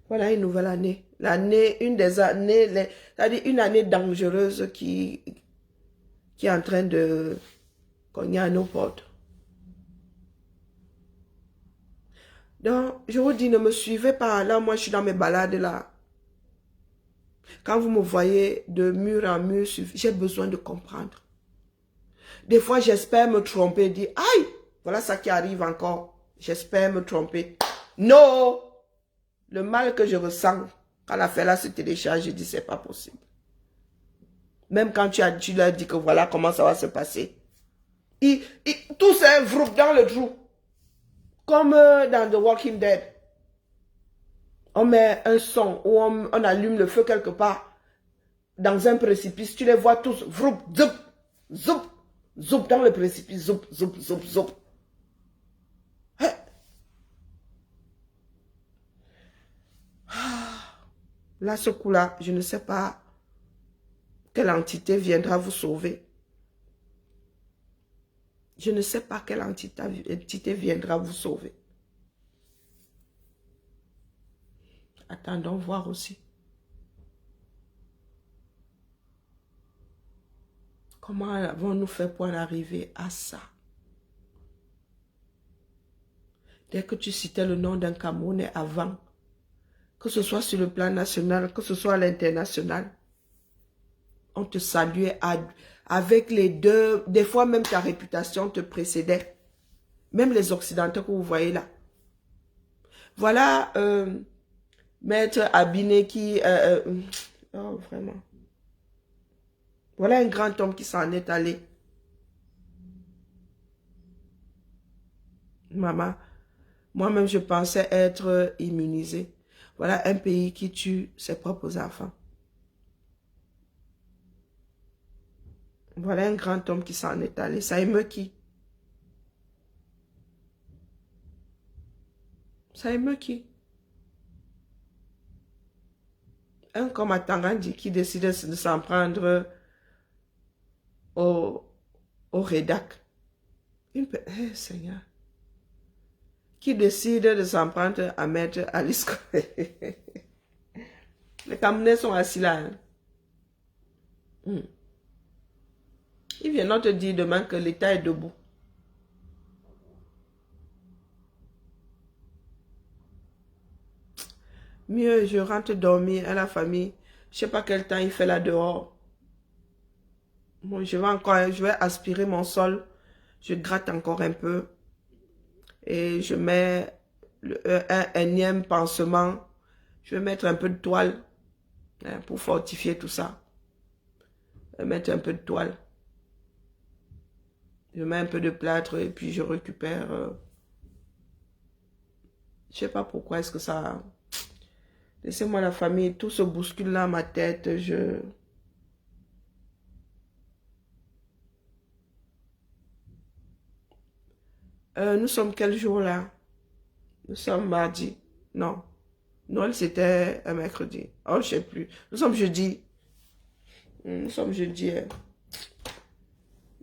Voilà une nouvelle année. L'année, une des années, c'est-à-dire une année dangereuse qui est en train de cogner à nos portes. Donc, je vous dis, ne me suivez pas. Là, moi, je suis dans mes balades là. Quand vous me voyez de mur en mur, j'ai besoin de comprendre. Des fois, j'espère me tromper, dire, aïe, voilà ça qui arrive encore. J'espère me tromper. Non! Le mal que je ressens, quand l'affaire là se télécharge, je dis, c'est pas possible. Même quand tu leur dis que voilà comment ça va se passer. Tout c'est vroup dans le trou. Comme dans The Walking Dead. On met un son ou on allume le feu quelque part. Dans un précipice, tu les vois tous. Vroup, zoup, zoup, zoup dans le précipice. Zoup, zoup, zoup, zoup. Là, ce coup-là, je ne sais pas quelle entité viendra vous sauver. Je ne sais pas quelle entité viendra vous sauver. Attendons voir aussi. Comment avons-nous fait pour en arriver à ça? Dès que tu citais le nom d'un Camerounais avant, que ce soit sur le plan national, que ce soit à l'international, on te saluait avec les deux. Des fois, même ta réputation te précédait. Même les Occidentaux que vous voyez là. Voilà Maître Abiné qui... oh, vraiment. Voilà un grand homme qui s'en est allé. Maman, moi-même, je pensais être immunisé. Voilà un pays qui tue ses propres enfants. Voilà un grand homme qui s'en est allé. Ça émeut qui? Ça émeut qui? Un comme Atangandi qui décide de s'en prendre au rédac. Seigneur. Qui décide de s'en prendre à Maître Alice. Les Camerounais sont assis là. Ils viennent te dire demain que l'État est debout. Mieux, je rentre dormir à la famille. Je ne sais pas quel temps il fait là dehors. Bon, je vais aspirer mon sol. Je gratte encore un peu. Et je mets un énième pansement. Je vais mettre un peu de toile pour fortifier tout ça. Je vais mettre un peu de toile. Je mets un peu de plâtre et puis je récupère. Je ne sais pas pourquoi est-ce que ça... Laissez-moi la famille, tout se bouscule là, ma tête, nous sommes quel jour là? Nous sommes mardi. Non. Noël c'était un mercredi. Oh, je ne sais plus. Nous sommes jeudi. Nous sommes jeudi.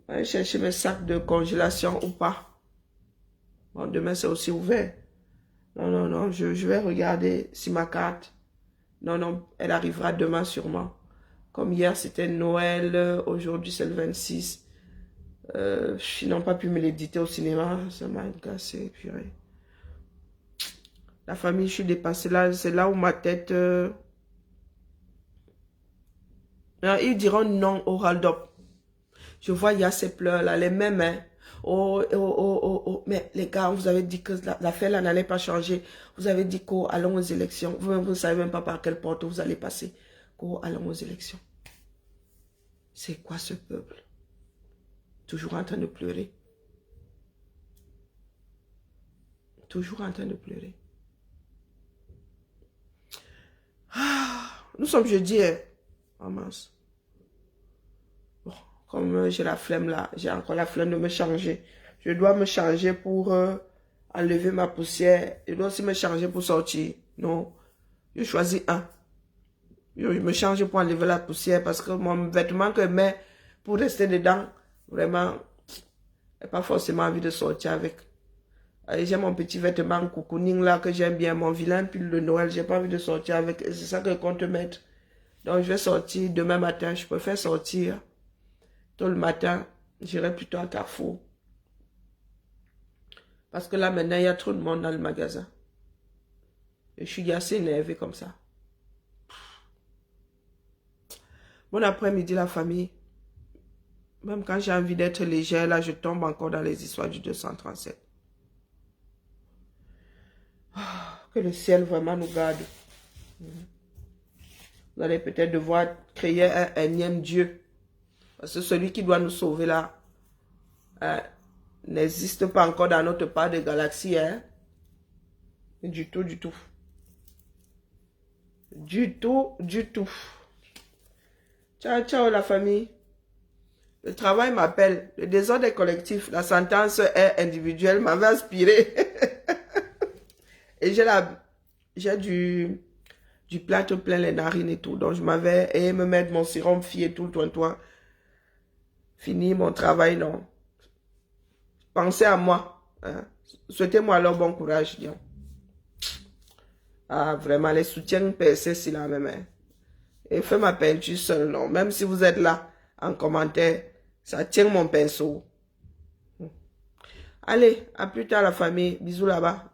Je vais chercher mes sacs de congélation ou pas. Bon, demain c'est aussi ouvert. Non, je vais regarder si ma carte... Non, elle arrivera demain sûrement. Comme hier, c'était Noël, aujourd'hui c'est le 26. Ils n'ont pas pu me l'éditer au cinéma, ça m'a cassé, purée. La famille, je suis dépassée là, c'est là où ma tête... Ils diront non au hold-up. Je vois, il y a ces pleurs là, les mêmes, hein. Oh, oh, oh, oh, oh. Mais les gars, vous avez dit que l'affaire là n'allait pas changer. Vous avez dit qu'allons aux élections. Vous-même, vous ne savez même pas par quelle porte vous allez passer. Allons aux élections. C'est quoi ce peuple? Toujours en train de pleurer. Toujours en train de pleurer. Ah, nous sommes jeudi. Hein? Oh mince. Bon, comme j'ai la flemme là, j'ai encore la flemme de me changer. Je dois me changer pour enlever ma poussière. Je dois aussi me changer pour sortir. Non, je choisis un. Je me change pour enlever la poussière parce que mon vêtement que je mets pour rester dedans, vraiment, j'ai pas forcément envie de sortir avec. J'ai mon petit vêtement cocooning là que j'aime bien, mon vilain pull de Noël, j'ai pas envie de sortir avec. C'est ça que je compte mettre. Donc je vais sortir demain matin, je préfère sortir tôt le matin, j'irai plutôt à Carrefour. Parce que là maintenant, il y a trop de monde dans le magasin. Et je suis assez énervé comme ça. Bon après-midi la famille. Même quand j'ai envie d'être légère, là je tombe encore dans les histoires du 237. Que le ciel vraiment nous garde. Vous allez peut-être devoir créer un énième Dieu. Parce que celui qui doit nous sauver là n'existe pas encore dans notre part de galaxie. Hein? Du tout, du tout. Du tout, du tout. Ciao, ciao la famille. Le travail m'appelle. Le désordre est collectif. La sentence est individuelle. M'avait inspiré. Et j'ai du plâtre plein les narines et tout. Donc je m'avais et me mettre mon sérum fille et tout le toi. Fini mon travail, non. Pensez à moi. Hein. Souhaitez-moi alors bon courage. Disons. Ah, vraiment, les soutiens percés, c'est la même. Hein. Et fais ma peinture seul, non. Même si vous êtes là, en commentaire, ça tient mon pinceau. Allez, à plus tard la famille. Bisous là-bas.